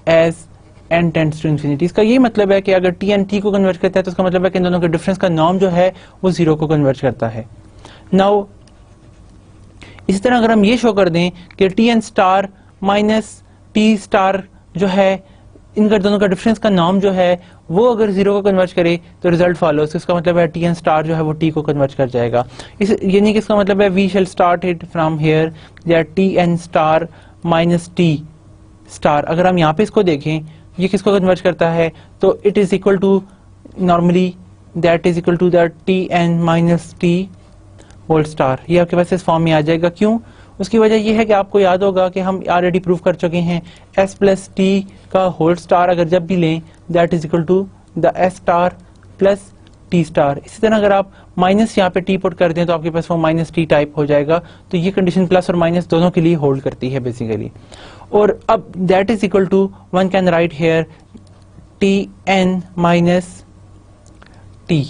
as n tends to infinity. इसका ये मतलब है कि अगर टी एन टी को कन्वर्ट करता है तो इसका मतलब है कि इन दोनों के डिफरेंस का नॉर्म जो है वो जीरो को कन्वर्ट करता है। नाउ इसी तरह अगर हम ये शो कर दें कि T n star minus T star जो है, इनका दोनों का डिफरेंस का नॉर्म जो है वो अगर जीरो को कन्वर्ट करे तो रिजल्ट फॉलोस, इसका मतलब है टी एन स्टार जो है वो टी को कन्वर्ट कर जाएगा। इस यानी कि इसका मतलब है we shall start it from here that T n star minus T star. अगर हम यहाँ पे इसको देखें, ये किसको कन्वर्ट करता है, तो it is equal to normally that is equal to that T N minus T whole star. ये आपके पास इस फॉर्म में आ जाएगा। क्यों? उसकी वजह यह है कि आपको याद होगा कि हम ऑलरेडी प्रूव कर चुके हैं एस प्लस टी का होल स्टार अगर जब भी लें that is equal to the S star plus T star. इसी तरह अगर आप माइनस यहाँ पे टी पुट कर दें तो आपके पास वो माइनस टी टाइप हो जाएगा। तो ये कंडीशन प्लस और माइनस दोनों के लिए होल्ड करती है बेसिकली। और अब that is equal to one can write here T N minus T,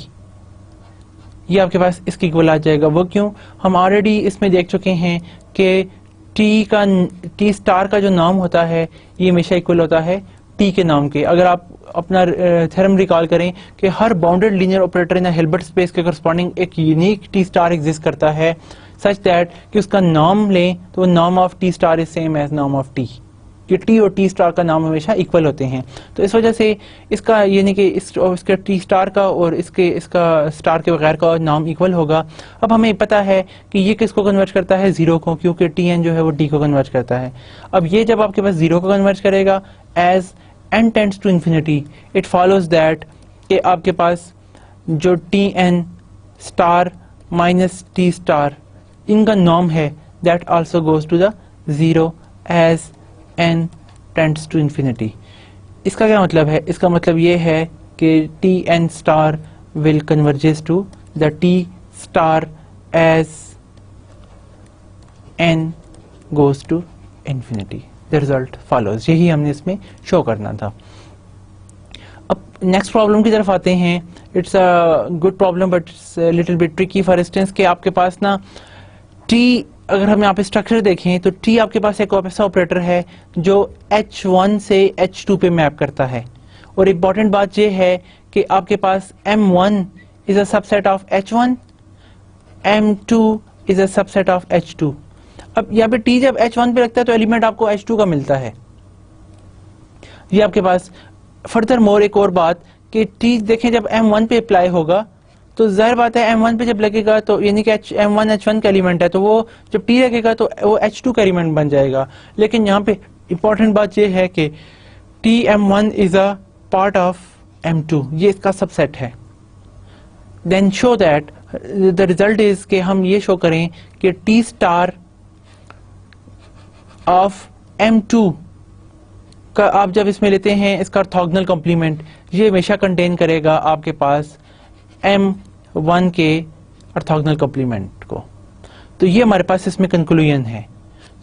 ये आपके पास इसके इक्वल आ जाएगा। वो क्यों? हम ऑलरेडी इसमें देख चुके हैं कि टी स्टार का जो नाम होता है ये हमेशा इक्वल होता है टी के नाम के। अगर आप अपना थ्योरम रिकॉल करें कि हर बाउंडेड लीनियर ऑपरेटर इन हिल्बर्ट स्पेस के करस्पॉन्डिंग एक यूनिक टी स्टार एग्जिस्ट करता है सच दैट कि उसका नाम लें तो नाम of T star is same as नाम ऑफ टी, कि टी और टी स्टार का नाम हमेशा इक्वल होते हैं। तो इस वजह से इसका यानी कि इसके टी स्टार का और इसका स्टार के बगैर का नाम इक्वल होगा। अब हमें पता है कि ये किसको कन्वर्ट करता है, जीरो को, क्योंकि टी एन जो है वो टी को कन्वर्ट करता है। अब ये जब आपके पास जीरो को कन्वर्ट करेगा as n tends to infinity, it follows that कि आपके पास जो T n star minus T star इनका नॉर्म है that also goes to the zero as n tends to infinity. इसका क्या मतलब है? इसका मतलब ये है कि T n star will converges to the T star as n goes to infinity. The result follows. यही हमने इसमें शो करना था। अब नेक्स्ट प्रॉब्लम की तरफ आते हैं। It's a good problem but it's little bit tricky. For instance कि आपके पास ना टी, अगर हम यहाँ पे स्ट्रक्चर देखें तो टी आपके पास एक ऐसा ऑपरेटर है जो H1 से H2 पे मैप करता है। और इंपॉर्टेंट बात ये है कि आपके पास M1 is a subset of H1, M2 is a subset of H2। अब यहाँ पे टी जब H1 पे लगता है तो एलिमेंट आपको H2 का मिलता है। ये आपके पास फर्दर मोर एक और बात कि टी देखें जब M1 पे अप्लाई होगा तो जाहिर बात है M1 पे जब लगेगा तो यानी कि M1 H1 का एलिमेंट है तो वो जब टी लगेगा तो वो H2 का एलिमेंट बन जाएगा। लेकिन यहाँ पे इंपॉर्टेंट बात ये है कि T M1 is a part of M2, ये इसका सबसेट है। Then show that the result is कि हम ये शो करें कि टी स्टार ऑफ M2 का आप जब इसमें लेते हैं इसका ऑर्थोगोनल कॉम्प्लीमेंट, ये हमेशा कंटेन करेगा आपके पास M1 के ऑर्थोगोनल कॉम्प्लीमेंट को। तो ये हमारे पास इसमें कंक्लूजन है।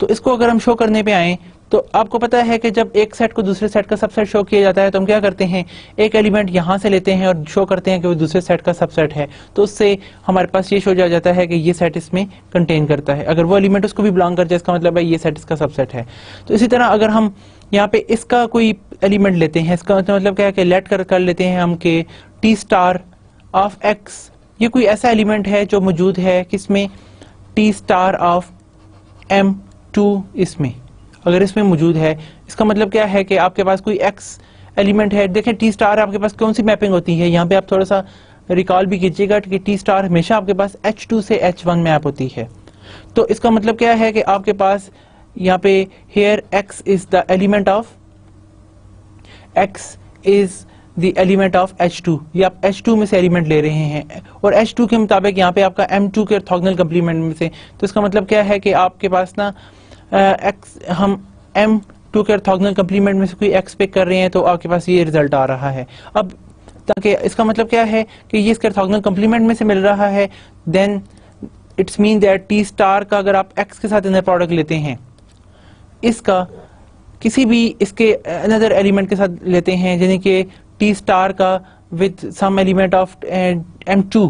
तो इसको अगर हम शो करने पे आए तो आपको पता है कि जब एक सेट को दूसरे सेट का सबसेट शो किया जाता है तो हम क्या करते हैं, एक एलिमेंट यहां से लेते हैं और शो करते हैं कि वो दूसरे सेट का सबसेट है। तो उससे हमारे पास ये शो जाता है कि ये सेट इसमें कंटेन करता है। अगर वो एलिमेंट उसको भी बिलोंग करता है इसका मतलब है ये सेट इसका सबसेट है। तो इसी तरह अगर हम यहाँ पे इसका कोई एलिमेंट लेते हैं, इसका मतलब क्या है कि लेट कर लेते हैं हम कि टी स्टार ऑफ एक्स, ये कोई ऐसा एलिमेंट है जो मौजूद है किसमें, टी स्टार ऑफ M2 इसमें, अगर इसमें मौजूद है इसका मतलब क्या है कि आपके पास कोई एक्स एलिमेंट है। देखें टी स्टार आपके पास कौन सी मैपिंग होती है, यहाँ पे आप थोड़ा सा रिकॉल भी कीजिएगा कि टी स्टार हमेशा आपके पास H2 से H1 मैप होती है। तो इसका मतलब क्या है कि आपके पास यहाँ पे here x is the element of H2, ये आप H2 में से एलिमेंट ले रहे हैं और H2 के मुताबिक यहाँ पे आपका M2 के ऑर्थोगोनल कंप्लीमेंट में से, तो इसका मतलब क्या है कि आपके पास ना x हम M2 के ऑर्थोगोनल कंप्लीमेंट में से कोई x पिक कर रहे हैं तो आपके पास ये रिजल्ट आ रहा है। अब ताकि इसका मतलब क्या है कि ये इसके ऑर्थोगोनल कंप्लीमेंट में से मिल रहा है, then it's mean that T star का अगर आप x के साथ इनर प्रोडक्ट लेते हैं, इसका किसी भी इसके अनदर एलिमेंट के साथ लेते हैं, यानी कि टी स्टार का with some element of M2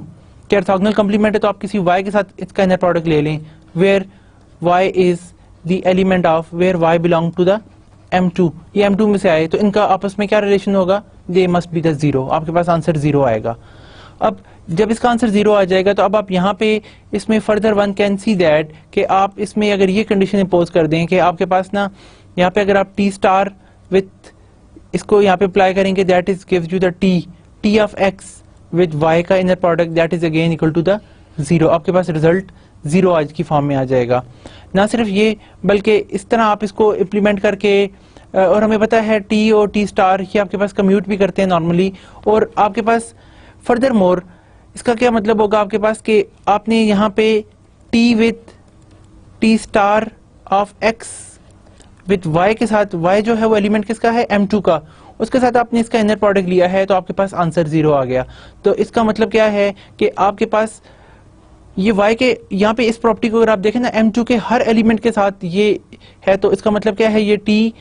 के ऑर्थोगोनल कंप्लीमेंट है, तो आप किसी y के साथ इसका इनर प्रोडक्ट ले लें where y is the element of where y belong to the M2, ये M2 में से आए तो इनका आपस में क्या रिलेशन होगा, they must be the zero, आपके पास आंसर जीरो आएगा। अब जब इसका आंसर जीरो आ जाएगा तो अब आप यहाँ पे इसमें further one can see that कि आप इसमें अगर ये कंडीशन इम्पोज कर दें कि आपके पास ना यहाँ पे अगर आप टी स्टार विथ इसको यहाँ पे अप्लाई करेंगे, that is gives you the T of X with Y का inner product, that is again equal to the zero, आपके पास रिजल्ट जीरो आज की फॉर्म में आ जाएगा। ना सिर्फ ये बल्कि इस तरह आप इसको इम्प्लीमेंट करके, और हमें पता है टी और टी स्टार ये आपके पास कम्यूट भी करते हैं नॉर्मली, और आपके पास फर्दर मोर इसका क्या मतलब होगा आपके पास कि आपने यहाँ पे T with T star of X with Y के साथ, वाई जो है वो एलिमेंट किसका है, M2 का, उसके साथ आपने इसका इनर प्रोडक्ट लिया है तो आपके पास आंसर जीरो आ गया। तो इसका मतलब क्या है कि आपके पास ये y के यहाँ पे इस प्रॉपर्टी को अगर आप देखें ना M2 के हर एलिमेंट के साथ ये है, तो इसका मतलब क्या है, ये टी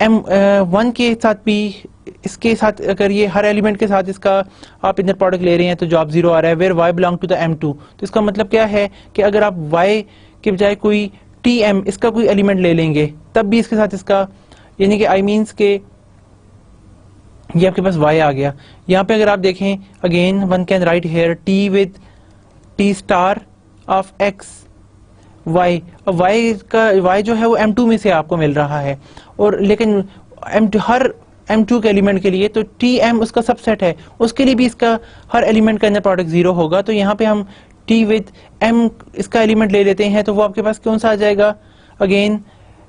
M1 के साथ भी इसके साथ अगर ये हर एलिमेंट के साथ इसका आप इनर प्रोडक्ट ले रहे हैं तो जवाब जीरो आ रहा है, where y belong to the M2। तो इसका मतलब क्या है कि अगर आप y के बजाय कोई TM इसका कोई एलिमेंट ले लेंगे तब भी इसके साथ इसका, यानी कि आई मीन्स के ये आपके पास y आ गया। यहाँ पे अगर आप देखें again one can write here t with T star of x y, अब y जो है वो M2 में से आपको मिल रहा है, और लेकिन हर M2 के एलिमेंट के लिए तो TM उसका सबसेट है, उसके लिए भी इसका हर एलिमेंट का इनर प्रोडक्ट जीरो होगा। तो यहाँ पे हम T विद M इसका एलिमेंट ले लेते हैं तो वो आपके पास कौन सा आ जाएगा, again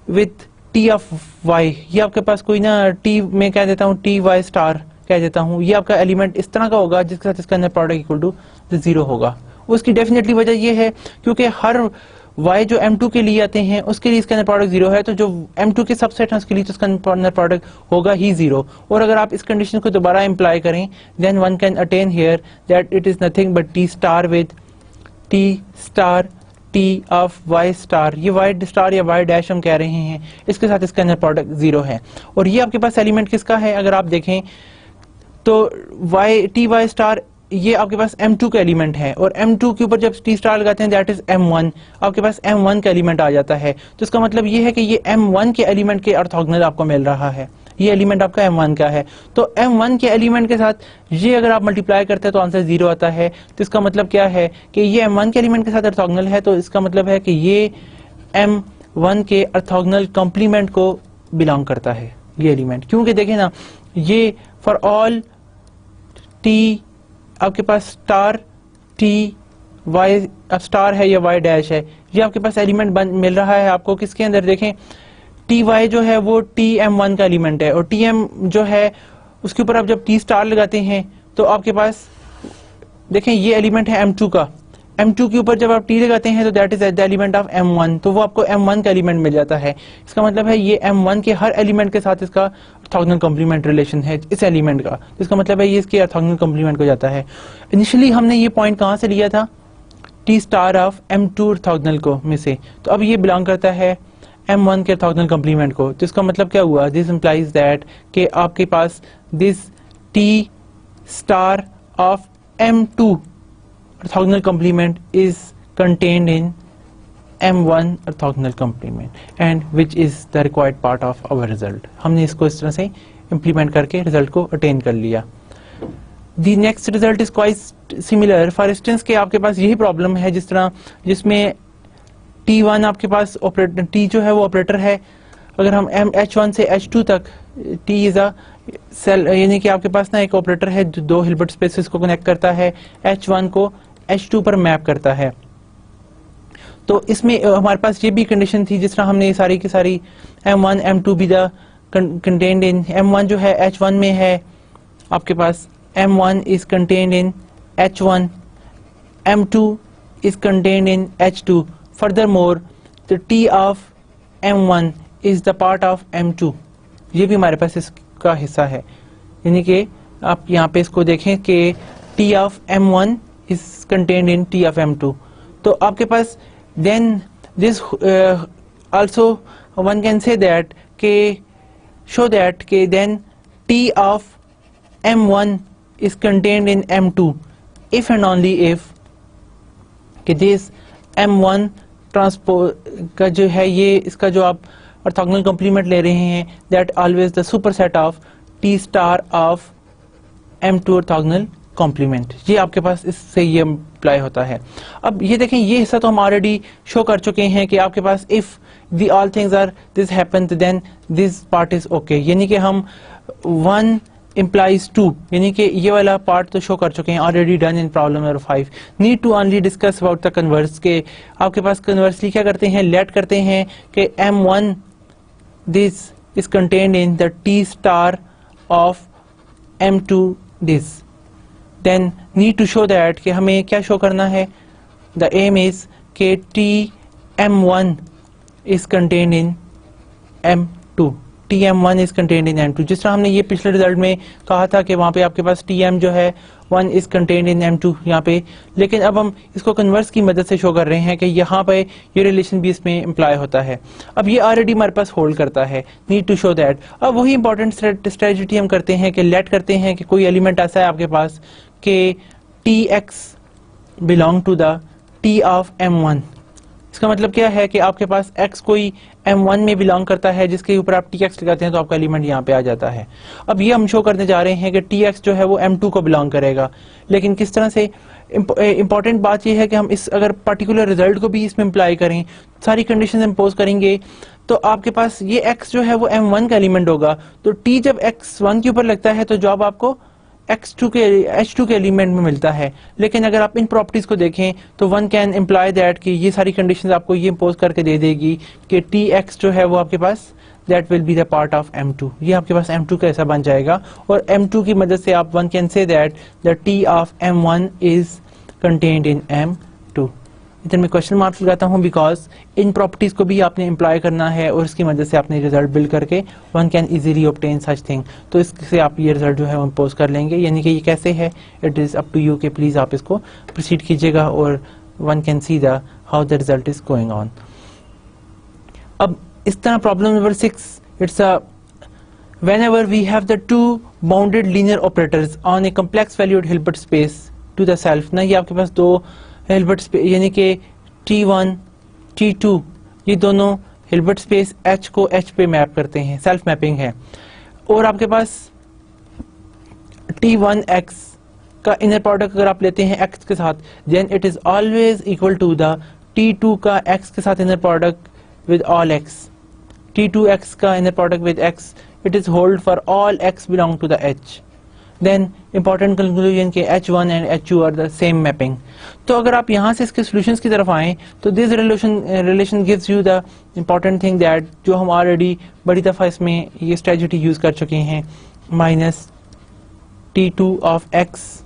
with T of Y, ये आपके पास कोई ना T में कह देता हूँ TY स्टार कह देता हूँ, ये आपका एलिमेंट इस तरह का होगा जिसके साथ इसका inner product equal to zero होगा। उसकी डेफिनेटली वजह ये है क्योंकि हर y जो M2 के लिए आते हैं उसके लिए इसका इनर प्रोडक्ट जीरो है, तो जो M2 के सबसेट है उसके लिए तो इसका इनर प्रोडक्ट होगा ही जीरो। और अगर आप इस कंडीशन को दोबारा इम्प्लाई करें then one can attain here that it is nothing but T star with T star T of Y star, ये वाई स्टार या वाई डैश हम कह रहे हैं, इसके साथ इसका इनर प्रोडक्ट जीरो है। और ये आपके पास एलिमेंट किसका है, अगर आप देखें तो वाई टी वाई स्टार ये आपके पास M2 का एलिमेंट है, और M2 के ऊपर जब टी स्टार लगाते हैं दैट इज M1, आपके पास M1 का एलिमेंट आ जाता है। तो इसका मतलब ये है कि ये M1 के एलिमेंट के ऑर्थोगोनल आपको मिल रहा है, ये एलिमेंट आपका M1 का है। तो M1 के एलिमेंट के साथ ये अगर आप मल्टीप्लाई करते हैं तो आंसर जीरो आता है। तो इसका मतलब क्या है कि ये M1 के एलिमेंट के साथ ऑर्थोगोनल है, तो इसका मतलब है कि ये M1 के ऑर्थोगोनल कॉम्प्लीमेंट को बिलोंग करता है ये एलिमेंट, क्योंकि देखें ना ये फॉर ऑल टी आपके पास स्टार टी वाई स्टार है या वाई डैश है, ये आपके पास एलिमेंट मिल रहा है आपको किसके अंदर, देखें टी वाई जो है वो TM1 का एलिमेंट है, और TM जो है उसके ऊपर आप जब टी स्टार लगाते हैं तो आपके पास देखें ये एलिमेंट है M2 का, M2 के ऊपर जब आप T लगाते हैं तो that is the element of M1, तो वो आपको M1 का एलिमेंट मिल जाता है। इसका मतलब है ये M1 के हर एलिमेंट के साथ इसका ऑर्थोगोनल कॉम्प्लीमेंट रिलेशन है इस एलिमेंट का, इसका मतलब है ये इसके ऑर्थोगोनल कॉम्प्लीमेंट को जाता है। इनिशियली हमने ये पॉइंट कहाँ से लिया था, T star of M2 orthogonal को में से, तो अब ये बिलोंग करता है M1 के ऑर्थोगोनल कॉम्प्लीमेंट को। तो इसका मतलब क्या हुआ, दिस इंप्लाइज दैट कि आपके पास this T star of M2 orthogonal complement is contained in M1 orthogonal complement and which is the required part of our result। हमने इसको इस तरह से implement करके result को attain कर लिया। The next result is quite similar। For instance कि आपके पास यही problem है जिस तरह जिसमें T1 आपके पास ऑपरेटर T जो है वो ऑपरेटर है, अगर हम H1 से H2 तक T इज अ सेल, यानी कि आपके पास ना एक ऑपरेटर है जो दो हिल्बर्ट स्पेसेस को कनेक्ट करता है, H1 को H2 पर मैप करता है। तो इसमें हमारे पास ये भी कंडीशन थी, जिस तरह हमने सारी की सारी M1 M2 भी द कंटेन्ड इन M1 जो है H1 में है, आपके पास M1 is contained in H1, M2 is contained in H2. Furthermore, the T of M1 is the part of M2. ये भी हमारे पास इसका हिस्सा है, यानी कि आप यहाँ पे इसको देखें कि T of M1 is contained in T of M2. तो आपके पास then this also one can say that के show that के then T of M1 is contained in M2 if and only if कि दिस M1 ट्रांसपोज का जो है, ये इसका जो आप ऑर्थोगोनल कॉम्प्लीमेंट ले रहे हैं, that always the superset of T star of M2 orthogonal complement. ये आपके पास इससे ये अप्लाई होता है। अब ये देखें, ये हिस्सा तो हम ऑलरेडी शो कर चुके हैं कि आपके पास if the all things are this happen then this part is okay, यानी कि हम 1 implies 2, यानी कि ये वाला पार्ट तो शो कर चुके हैं, already done in problem number 5। Need to only discuss about the converse के आपके पास कन्वर्सली क्या करते हैं, लेट करते हैं कि M1 this is contained in the T star of M2 this, then need to show that कि हमें क्या शो करना है, द एम इज के TM1 is contained in M2, TM1 is contained in M2। जिस तरह हमने ये पिछले रिजल्ट में कहा था कि वहां पे आपके पास TM जो है 1 इज कंटेन्ड इन M2 यहाँ पे, लेकिन अब हम इसको कन्वर्स की मदद से शो कर रहे हैं कि यहाँ पे ये रिलेशन भी इसमें इम्प्लाई होता है। अब ये ऑलरेडी हमारे पास होल्ड करता है, नीड टू शो दैट। अब वही इंपॉर्टेंट स्ट्रेटजी हम करते हैं कि लेट करते हैं कि कोई एलिमेंट ऐसा है आपके पास कि TX belong to the T of M1। इसका मतलब क्या है कि आपके पास x कोई M1 में बिलोंग करता है, जिसके ऊपर आप TX लगाते हैं तो आपका एलिमेंट यहाँ पे आ जाता है। अब ये हम शो करने जा रहे हैं कि TX जो है वो M2 को बिलोंग करेगा, लेकिन किस तरह से। इंपॉर्टेंट बात ये है कि हम इस अगर पर्टिकुलर रिजल्ट को भी इसमें अप्लाई करें, सारी कंडीशन इम्पोज करेंगे, तो आपके पास ये x जो है वो M1 का एलिमेंट होगा। तो T जब x1 के ऊपर लगता है तो जवाब आपको H2 के एलिमेंट में मिलता है। लेकिन अगर आप इन प्रॉपर्टीज को देखें तो वन कैन इम्प्लाई दैट कि ये सारी कंडीशंस आपको ये इम्पोज करके दे देगी कि TX जो है वो आपके पास that will be the part of M2, ये आपके पास M2 का ऐसा बन जाएगा। और M2 की मदद से आप one can say that the T of M1 is contained in M2। इधर मैं क्वेश्चन मार्क्स लगाता हूँ बिकॉज इन प्रॉपर्टीज को भी आपने इम्प्लाई करना है और इसकी मदद से आपने रिजल्ट बिल्ड करके one can easily obtain such thing. तो इससे आप ये रिजल्ट जो है इम्पोज कर लेंगे, यानी कि ये कैसे है, it is up to you कि प्लीज आप इसको प्रोसीड कीजिएगा और one can see the how the result is going on. अब इस तरह problem number 6, it's a whenever we have the two bounded linear operators on a complex valued Hilbert space to the self, ना ये आपके पास दो Hilbert space यानी कि T1 T2 ये दोनों हिल्बर्ट स्पेस H को H पे मैप करते हैं, सेल्फ मैपिंग है। और आपके पास T1X का इनर प्रोडक्ट अगर आप लेते हैं X के साथ, then it is always equal to the T2 का X के साथ inner product with all X, T2X का inner product with X, it is hold for all X belong to the H। Then important conclusion के H1 and H2 are the same mapping. तो अगर आप यहाँ से इसके सॉल्यूशंस की तरफ आएं तो this relation gives you the important thing that जो हम ऑलरेडी बड़ी दफ़ा इसमें ये स्ट्रेटजी यूज कर चुके हैं, minus T2 of X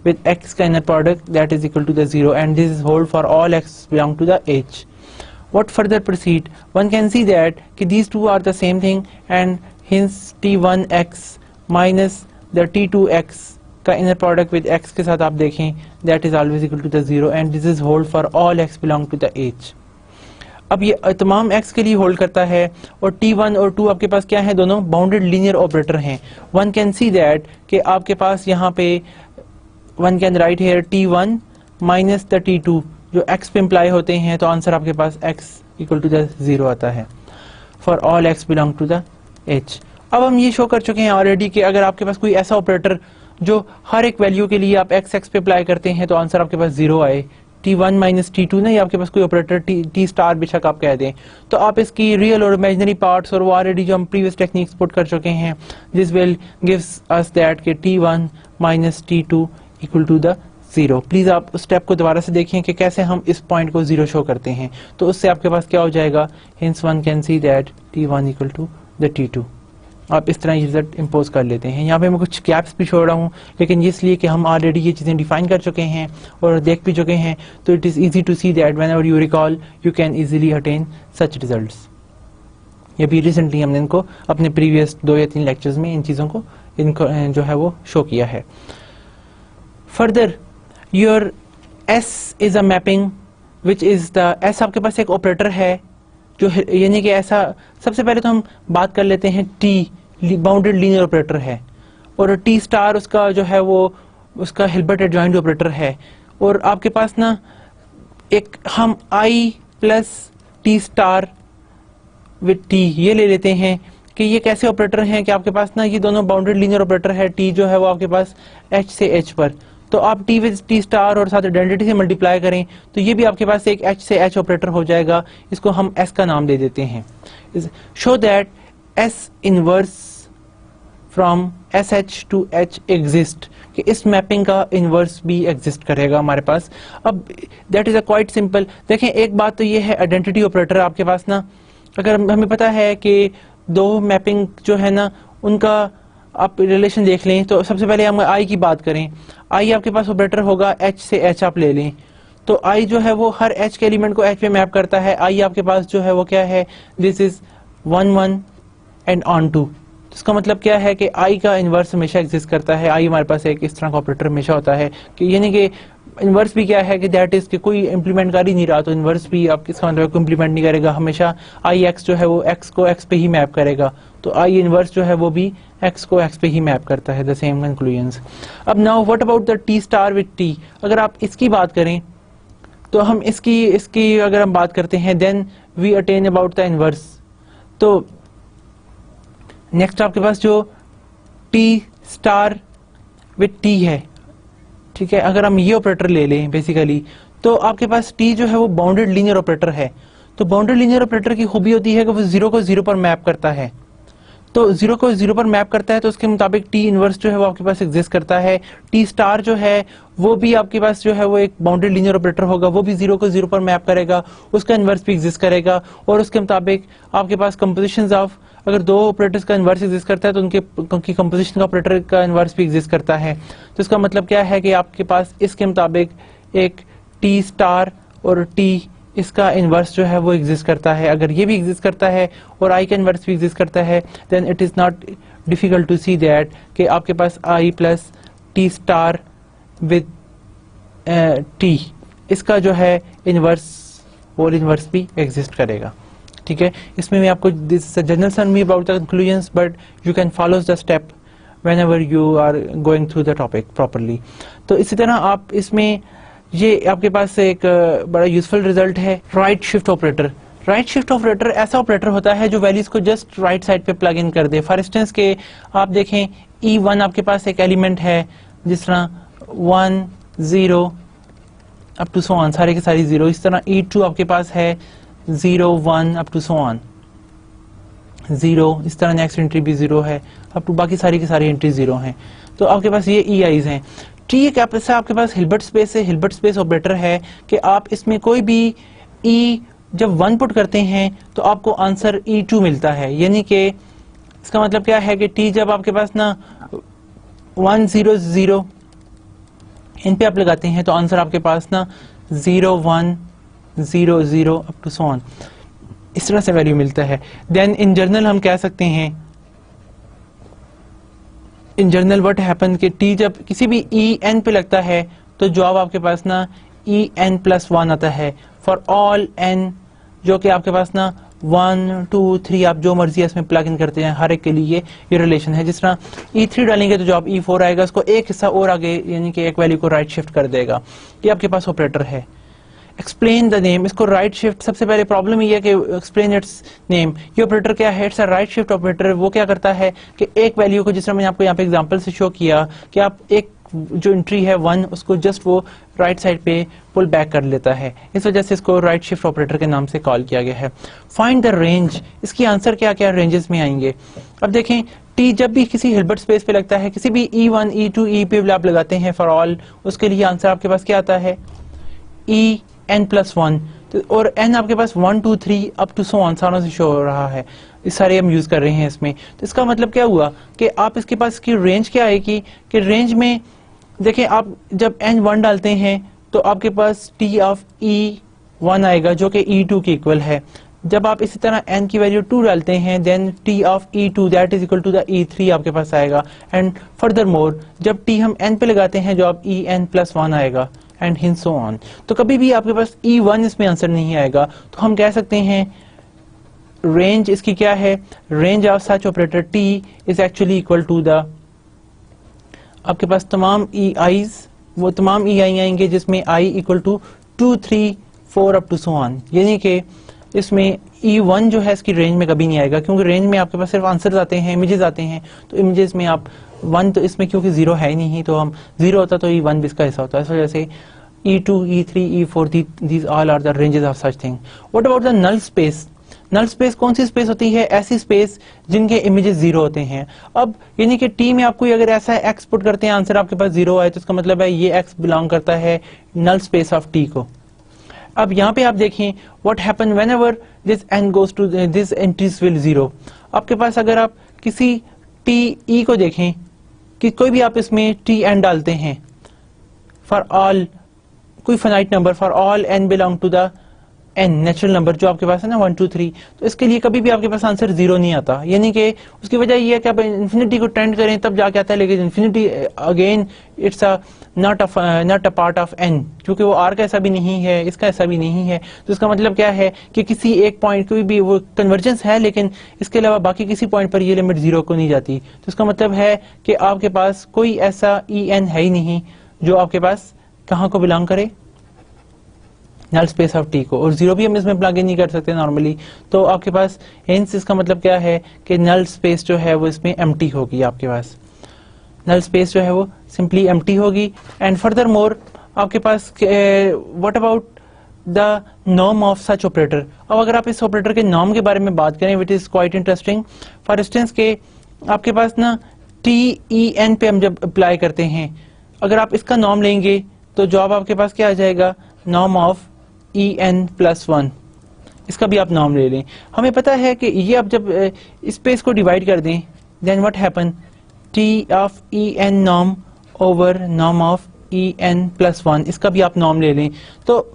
with X का inner product that is equal to the 0 and this is hold for all X belong to the H. What further proceed? One can see that these two are the same thing and hence T1X minus the T2X का inner product with X के साथ आप देखें that is always equal to the 0 and this is hold for all X belong to the H. अब ये तमाम X के लिए होल्ड करता है और T1 और 2 आपके पास क्या है, दोनों बाउंडेड लीनियर ऑपरेटर हैं। वन कैन सी दैट कि आपके पास यहाँ पे one can write here T1 minus the T2 जो X पे इम्प्लाई होते हैं, तो आंसर आपके पास X इक्वल टू द 0 आता है for all X belong to the H। अब हम ये शो कर चुके हैं ऑलरेडी कि अगर आपके पास कोई ऐसा ऑपरेटर जो हर एक वैल्यू के लिए आप X पे अप्लाई करते हैं तो आंसर आपके पास 0 आए, T1 माइनस T2 नहीं, आपके पास कोई ऑपरेटर T स्टार बेशक आप कह दें, तो आप इसकी रियल और इमेजिनरी पार्ट्स और वो ऑलरेडी जो हम प्रीवियस टेक्निक्स पुट कर चुके हैं, this will gives us that कि T1 minus T2 equal to the 0। Please आप उस स्टेप को दोबारा से देखें कि कैसे हम इस पॉइंट को 0 शो करते हैं। तो उससे आपके पास क्या हो जाएगा, hence one can see that t1 equal to the t2। आप इस तरह रिजल्ट इम्पोज कर लेते हैं। यहाँ पे मैं कुछ गैप्स भी छोड़ रहा हूँ, लेकिन इसलिए कि हम ऑलरेडी ये चीज़ें डिफाइन कर चुके हैं और देख भी चुके हैं, तो it is easy to see that whenever you recall you can easily attain such results. ये भी रिसेंटली हमने इनको अपने प्रीवियस 2 या 3 लेक्चर्स में इन चीज़ों को इनको जो है वो शो किया है। Further your S is a mapping which is the S, आपके पास एक ऑपरेटर है जो यानी कि ऐसा, सबसे पहले तो हम बात कर लेते हैं T बाउंडेड लीनियर ऑपरेटर है, और T स्टार उसका जो है वो उसका हिल्बर्ट एडजॉइंट ऑपरेटर है। और आपके पास ना एक हम I plus T star with T ये ले लेते हैं कि ये कैसे ऑपरेटर हैं कि आपके पास ना ये दोनों बाउंडेड लीनियर ऑपरेटर है। T जो है वो आपके पास H से H पर, तो आप T विद T स्टार और साथ आइडेंटिटी से मल्टीप्लाई करें तो ये भी आपके पास एक H से H ऑपरेटर हो जाएगा। इसको हम S का नाम दे देते हैं। Show that S inverse from SH to H exist, कि इस मैपिंग का इनवर्स भी एग्जिस्ट करेगा हमारे पास। अब that is a quite simple. देखें, एक बात तो ये है आइडेंटिटी ऑपरेटर आपके पास ना, अगर हमें पता है कि 2 मैपिंग जो है ना उनका आप रिलेशन देख लें, तो सबसे पहले हम I की बात करें। I आपके पास ऑपरेटर होगा H से H आप ले लें, तो I जो है वो हर H के एलिमेंट को H पे मैप करता है। I आपके पास जो है वो क्या है, दिस इज 1 1 एंड ऑन 2। इसका मतलब क्या है कि I का इन्वर्स हमेशा एग्जिस्ट करता है। I हमारे पास एक इस तरह का ऑपरेटर हमेशा होता है कि यानी कि इन्वर्स भी क्या है कि दैट इज कि कोई इंप्लीमेंट कर ही नहीं रहा, तो इन्वर्स भी आप इसका मतलब इंप्लीमेंट नहीं करेगा, हमेशा आई एक्स जो है वो एक्स को एक्स पे ही मैप करेगा। तो आई इन्वर्स जो है वो भी एक्स को एक्स पे ही मैप करता है। The same conclusions. अब now what about the T star with T, अगर आप इसकी बात करें तो हम इसकी अगर हम बात करते हैं then we attain about the inverse. तो नेक्स्ट आपके पास जो टी स्टार विद टी है, ठीक है, अगर हम ये ऑपरेटर ले लें बेसिकली, तो आपके पास T जो है वो बाउंडेड लीनियर ऑपरेटर है। तो बाउंडेड लीनियर ऑपरेटर की खूबी होती है कि वो 0 को 0 पर मैप करता है। तो 0 को 0 पर मैप करता है तो उसके मुताबिक T इनवर्स जो है वो आपके पास एग्जिस्ट करता है। T स्टार जो है वो भी आपके पास जो है वो एक बाउंडेड लीनियर ऑपरेटर होगा, वो भी 0 को 0 पर मैप करेगा, उसका इनवर्स भी एग्जिस्ट करेगा। और उसके मुताबिक आपके पास कंपोजिशंस ऑफ, अगर 2 ऑपरेटर्स का इनवर्स एग्जिस्ट करता है तो उनकी कंपोजिशन का ऑपरेटर का इनवर्स भी एग्जिस्ट करता है। तो इसका मतलब क्या है कि आपके पास इसके मुताबिक एक T स्टार और T इसका इनवर्स जो है वो एग्जिस्ट करता है। अगर ये भी एग्जिस्ट करता है और I का इनवर्स भी एग्जिस्ट करता है, then it is not difficult to see that कि आपके पास I plus T star with T इसका जो है इनवर्स और इनवर्स भी एग्जिस्ट करेगा। ठीक है, इसमें मैं आपको this general summary about the conclusions, but you can follow the step whenever you are going through the topic properly। तो इसी तरह आप इसमें ये आपके पास एक बड़ा यूजफुल रिजल्ट है right shift operator. Right shift operator ऐसा ऑपरेटर होता है जो वैल्यूज को जस्ट राइट साइड पे प्लग इन कर दे। फॉर इंस्टेंस के आप देखें E1 आपके पास एक एलिमेंट है, जिस तरह 1 0 अप टू सो ऑन, सारे के सारी 0। इस तरह E2 आपके पास है 0 1 अप टू सो ऑन 0। इस तरह नेक्स्ट एंट्री भी 0 है, अप टू बाकी सारी की सारी एंट्री 0 हैं। तो आपके पास ये EIs हैं। टी एक ऐसा आपके पास हिल्बर्ट स्पेस है, हिल्बर्ट स्पेस ऑपरेटर है कि आप इसमें कोई भी E जब 1 पुट करते हैं तो आपको आंसर E2 मिलता है। यानी कि इसका मतलब क्या है कि T जब आपके पास ना 1 0 0 इन पे आप लगाते हैं तो आंसर आपके पास ना 0 1 0 0 अप टू सो ऑन इस तरह से वैल्यू मिलता है। देन इन जनरल हम कह सकते हैं, इन जनरल व्हाट हैपन कि T जब किसी भी EN पे लगता है तो जवाब आपके पास ना EN+1 आता है फॉर ऑल N, जो कि आपके पास ना 1 2 3 आप जो मर्जी है इसमें प्लग इन करते हैं, हर एक के लिए ये रिलेशन है। जिस तरह E3 डालेंगे तो जवाब E4 आएगा, उसको एक हिस्सा और आगे यानी कि एक वैल्यू को राइट शिफ्ट कर देगा। ये आपके पास ऑपरेटर है। एक्सप्लेन द नेम, इसको राइट शिफ्ट, सबसे पहले प्रॉब्लम ये है कि एक्सप्लेन इट्स नेम। ये ऑपरेटर क्या है, it's a right shift operator. वो क्या करता है कि एक वैल्यू को, जिस तरह मैंने आपको यहाँ पे एग्जांपल से शो किया कि आप एक जो एंट्री है 1 उसको जस्ट वो राइट साइड पे पुल बैक कर लेता है, इस वजह से इसको राइट शिफ्ट ऑपरेटर के नाम से कॉल किया गया है। फाइंड द रेंज, इसकी आंसर क्या क्या रेंजेस में आएंगे। अब देखें टी जब भी किसी हिल्बर्ट स्पेस पे लगता है, किसी भी E1 E2 E पे आप लगाते हैं फॉर ऑल, उसके लिए आंसर आपके पास क्या आता है En+1। तो और n आपके पास 1 2 3 अप टू सो ऑन सारों से शो हो रहा है, इस सारे हम यूज कर रहे हैं इसमें। तो इसका मतलब क्या हुआ कि आप इसके पास की रेंज क्या आएगी कि रेंज में देखें, आप जब n1 डालते हैं तो आपके पास t ऑफ E1 आएगा जो कि E2 के इक्वल है। जब आप इसी तरह n की वैल्यू 2 डालते हैं then t of E2 that is equal to the E3 आपके पास आएगा। एंड फर्दर मोर जब t हम n पे लगाते हैं जो आप En+1 आएगा एंड हिन सो ऑन। तो कभी भी आपके पास E1 इसमें आंसर नहीं आएगा। तो हम कह सकते हैं रेंज इसकी क्या है, range of such operator t is actually equal to the आपके पास तमाम EIs, वो तमाम EI आएंगे जिसमें I equal to 2 3 4 up to so on. यानी कि इसमें E1 जो है इसकी रेंज में कभी नहीं आएगा, क्योंकि रेंज में आपके पास सिर्फ आंसर आते हैं, इमेजेस आते हैं। तो इमेजेस में आप 1 तो इसमें क्योंकि 0 है ही नहीं, तो हम 0 होता तो E1 भी इसका हिस्सा होता है। इस वजह से E2 E3 E4 these all are the ranges of such thing. What about the null space? Null space कौन सी स्पेस होती है? ऐसी स्पेस जिनके इमेजेस 0 होते हैं। अब यानी कि टी में आपको अगर ऐसा x पुट करते हैं आंसर आपके पास 0 आए तो इसका मतलब है ये x बिलोंग करता है नल स्पेस ऑफ टी को। अब यहाँ पे आप देखें what happen whenever this n goes to this entries will 0। आपके पास अगर आप किसी टी ई को देखें कि कोई भी आप इसमें टी एन डालते हैं फॉर ऑल कोई finite number, for all n belong to the n natural number जो आपके पास है ना 1 2 3, तो इसके लिए कभी भी आपके पास आंसर 0 नहीं आता। यानी कि उसकी वजह ये है कि आप इन्फिनिटी को टेंड करें तब जाके आता है, लेकिन infinity again it's not a part of n, क्योंकि वो r का ऐसा भी नहीं है, इसका ऐसा भी नहीं है। तो इसका मतलब क्या है कि किसी एक पॉइंट कोई भी वो कन्वर्जेंस है, लेकिन इसके अलावा बाकी किसी पॉइंट पर ये लिमिट 0 को नहीं जाती। तो इसका मतलब है कि आपके पास कोई ऐसा En है ही नहीं जो आपके पास कहाँ को बिलोंग करे, नल स्पेस ऑफ टी को। और 0 भी हम इसमें प्लग इन नहीं कर सकते नॉर्मली। तो आपके पास हेंस इसका मतलब क्या है कि नल स्पेस जो है वो इसमें एम्प्टी होगी, आपके पास नल स्पेस जो है वो सिंपली एम्प्टी होगी। एंड फर्दर मोर आपके पास what about the norm of such operator? अब अगर आप इस ऑपरेटर के नॉर्म के बारे में बात करें which is quite interesting. For instance के आपके पास ना TEN पे हम जब अप्लाई करते हैं, अगर आप इसका नॉर्म लेंगे तो जवाब आपके पास क्या आ जाएगा, नॉर्म ऑफ En+1। इसका भी आप नॉर्म ले लें। हमें पता है कि ये आप जब स्पेस को डिवाइड कर दें then what happen, T of En norm over norm of En+1, इसका भी आप नॉर्म ले लें। तो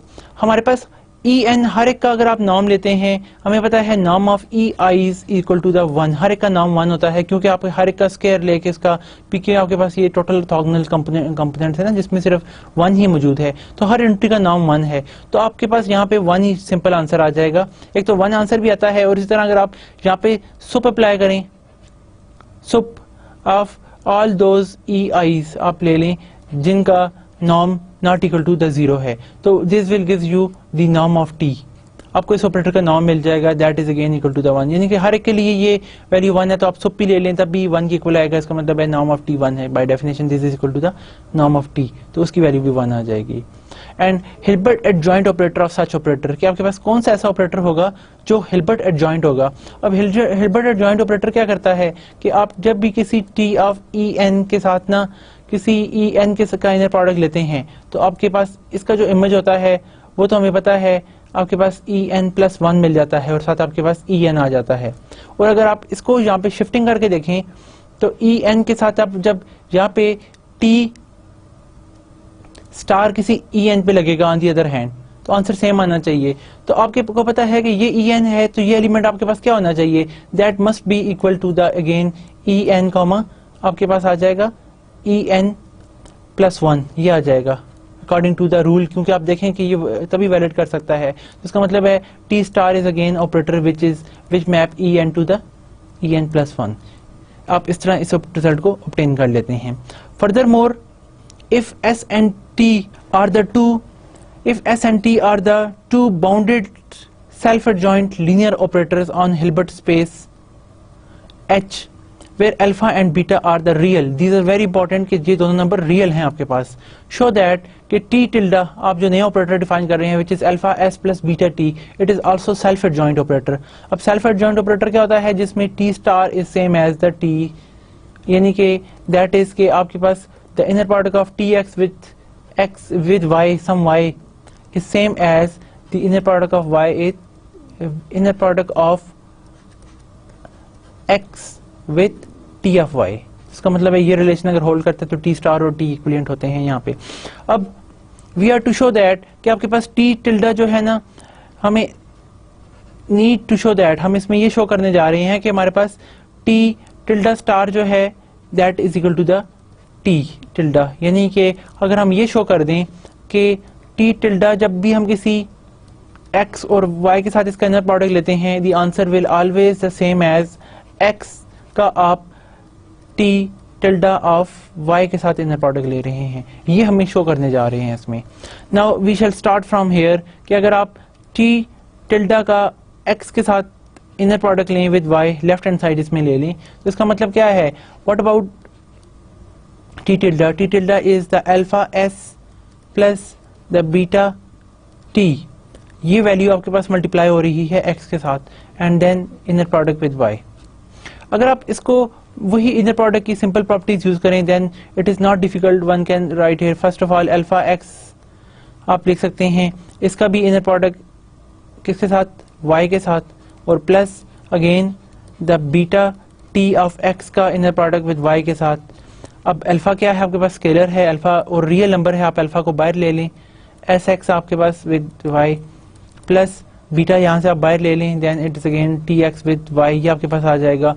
हमारे पास En हर एक का अगर आप नॉर्म लेते हैं, हमें पता है norm of EI equal to the 1, हर एक का नॉर्म 1 होता है, क्योंकि आप हर एक का स्क्वायर लेके इसका पीके आपके पास ये टोटल ऑर्थोगोनल कंपोनेंट है ना जिसमें सिर्फ 1 ही मौजूद है, तो हर एंट्री का नॉर्म 1 है। तो आपके पास यहाँ पे 1 ही सिंपल आंसर आ जाएगा। एक तो 1 आंसर भी आता है, और इसी तरह अगर आप यहाँ पे सुप अप्लाई करें, sup of all those EIs आप ले लें जिनका norm not equal to the 0 है, तो this will give you the norm of T. आपको इस ऑपरेटर का नॉर्म मिल जाएगा that is again equal to the 1। यानी कि हर एक के लिए ये वैल्यू 1 है, तो आप सुप भी ले लें तब भी 1 की इक्वल आएगा। इसका मतलब है नॉर्म ऑफ टी 1 है, by definition this is equal to the norm of T, तो उसकी वैल्यू भी 1 आ जाएगी। And Hilbert adjoint operator of such operator, कि आपके पास कौन सा ऐसा ऑपरेटर होगा जो हिल्बर्ट एडजॉइंट होगा। अब हिल्बर्ट एडजॉइंट ऑपरेटर क्या करता है कि आप जब भी किसी टी ऑफ En के साथ ना किसी En के का इनर प्रोडक्ट लेते हैं, तो आपके पास इसका जो इमेज होता है वो तो हमें पता है आपके पास En+1 मिल जाता है और साथ आपके पास En आ जाता है। और अगर आप इसको यहाँ पे शिफ्टिंग करके देखें तो En के साथ आप जब यहाँ पे T स्टार किसी En पे लगेगा ऑन दी अदर हैंड, तो आंसर सेम आना चाहिए। तो आपके को पता है कि ये En है, तो ये एलिमेंट आपके पास क्या होना चाहिए, that must be equal to the again En comma आपके पास आ जाएगा En+1, ये आ जाएगा अकॉर्डिंग टू द रूल, क्योंकि आप देखें कि ये तभी वैलिड कर सकता है। इसका मतलब है T star is again operator which map En to the En+1। आप इस तरह इस रिजल्ट को ऑब्टेन कर लेते हैं। Further more if S and T are the two bounded self-adjoint linear operators on Hilbert space H where alpha and beta are the real, these are very important कि ये दोनों नंबर रियल हैं आपके पास। show that कि T tilde आप जो नया operator define कर रहे हैं which is alpha S plus beta T, it is also self adjoint operator। अब self adjoint operator क्या होता है, जिसमें T star is same as the T यानी कि दैट इज कि आपके पास the inner product of T X with Y some Y is same as the inner product of Y is inner product of X with T of Y. इसका मतलब है ये relation अगर होल्ड करते हैं तो टी स्टार और T equivalent होते हैं यहाँ पे। अब we are to show that कि आपके पास टी टिल्डा जो है ना, हमें नीड टू शो दैट, हम इसमें ये शो करने जा रहे हैं कि हमारे पास टी टिल्डा स्टार जो है that is equal to the T tilde. यानी कि अगर हम ये शो कर दें कि टी टिल्डा जब भी हम किसी एक्स और वाई के साथ इसका इनर प्रोडक्ट लेते हैं, the answer will always the same as X का आप टी टिल्डा ऑफ वाई के साथ इनर प्रोडक्ट ले रहे हैं। ये हमें शो करने जा रहे हैं इसमें। Now we shall start from here कि अगर आप टी टिल्डा का एक्स के साथ इनर प्रोडक्ट लें with Y, left hand side इसमें ले लें, तो इसका मतलब क्या है, what about T tilde? T tilde is the alpha S plus the beta T. ये वैल्यू आपके पास मल्टीप्लाई हो रही है एक्स के साथ and then inner product with Y. अगर आप इसको वही इनर प्रोडक्ट की सिंपल प्रॉपर्टीज यूज करें then it is not difficult, one can write here first of all alpha X आप लिख सकते हैं, इसका भी इनर प्रोडक्ट किसके साथ, y के साथ, और plus again the beta T of x का इनर प्रोडक्ट विद y के साथ। अब अल्फा क्या है आपके पास, स्केलर है अल्फा और रियल नंबर है, आप अल्फा को बाहर ले लें, एस एक्स आपके पास विद y प्लस बीटा यहाँ से आप बाहर ले लें, then it is again T X with y, ये आपके पास आ जाएगा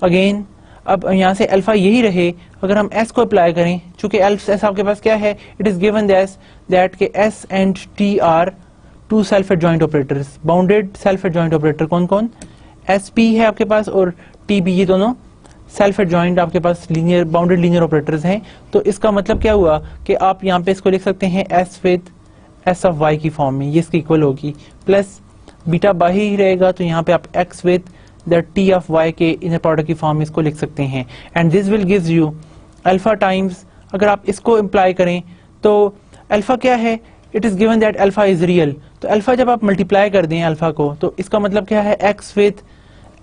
अगेन। अब यहाँ से अल्फा यही रहे, अगर हम s को अप्लाई करें, चूंकि s आपके पास क्या है, इट इज गिवन दैट के s and t are two self adjoint operators, bounded self adjoint operator कौन कौन, sp है आपके पास और tb, ये दोनों सेल्फ एडजॉइंट आपके पास लीनियर बाउंडेड लीनियर ऑपरेटर्स हैं। तो इसका मतलब क्या हुआ कि आप यहाँ पे इसको लिख सकते हैं s with s of y की फॉर्म में, ये इसकी इक्वल होगी, प्लस बीटा बाहर ही रहेगा तो यहाँ पे आप x with the T of y के इनर प्रोडक्ट की फॉर्म में इसको लिख सकते हैं and this will gives you alpha times. अगर आप इसको इम्प्लाई करें तो अल्फा क्या है, it is given that alpha is real, तो अल्फा जब आप मल्टीप्लाई कर दें अल्फा को तो इसका मतलब क्या है, x with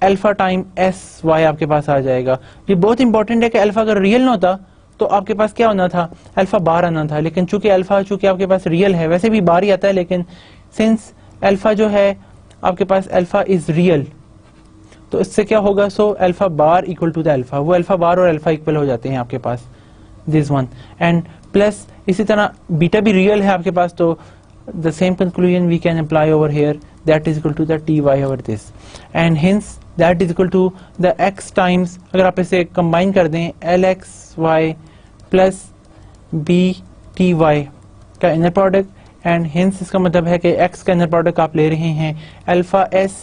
alpha time S Y आपके पास आ जाएगा। ये बहुत इंपॉर्टेंट है कि अल्फा अगर रियल ना होता तो आपके पास क्या होना था, अल्फा बाहर आना था, लेकिन चूंकि अल्फा चूंकि आपके पास रियल है, वैसे भी बाहर ही आता है, लेकिन सिंस अल्फा जो है आपके पास अल्फा इज रियल तो इससे क्या होगा, so alpha bar equal to the alpha, वो अल्फा बार और अल्फा इक्वल हो जाते हैं आपके पास, दिस वन एंड प्लस इसी तरह बीटा भी रियल है आपके पास, तो the same conclusion we can apply over here, that is equal to the T Y over this and hence that is equal to the X times, अगर आप इसे कंबाइन कर दें, L X Y plus B T Y का inner product and hints इसका मतलब है कि एक्स का इनर प्रोडक्ट आप ले रहे हैं alpha S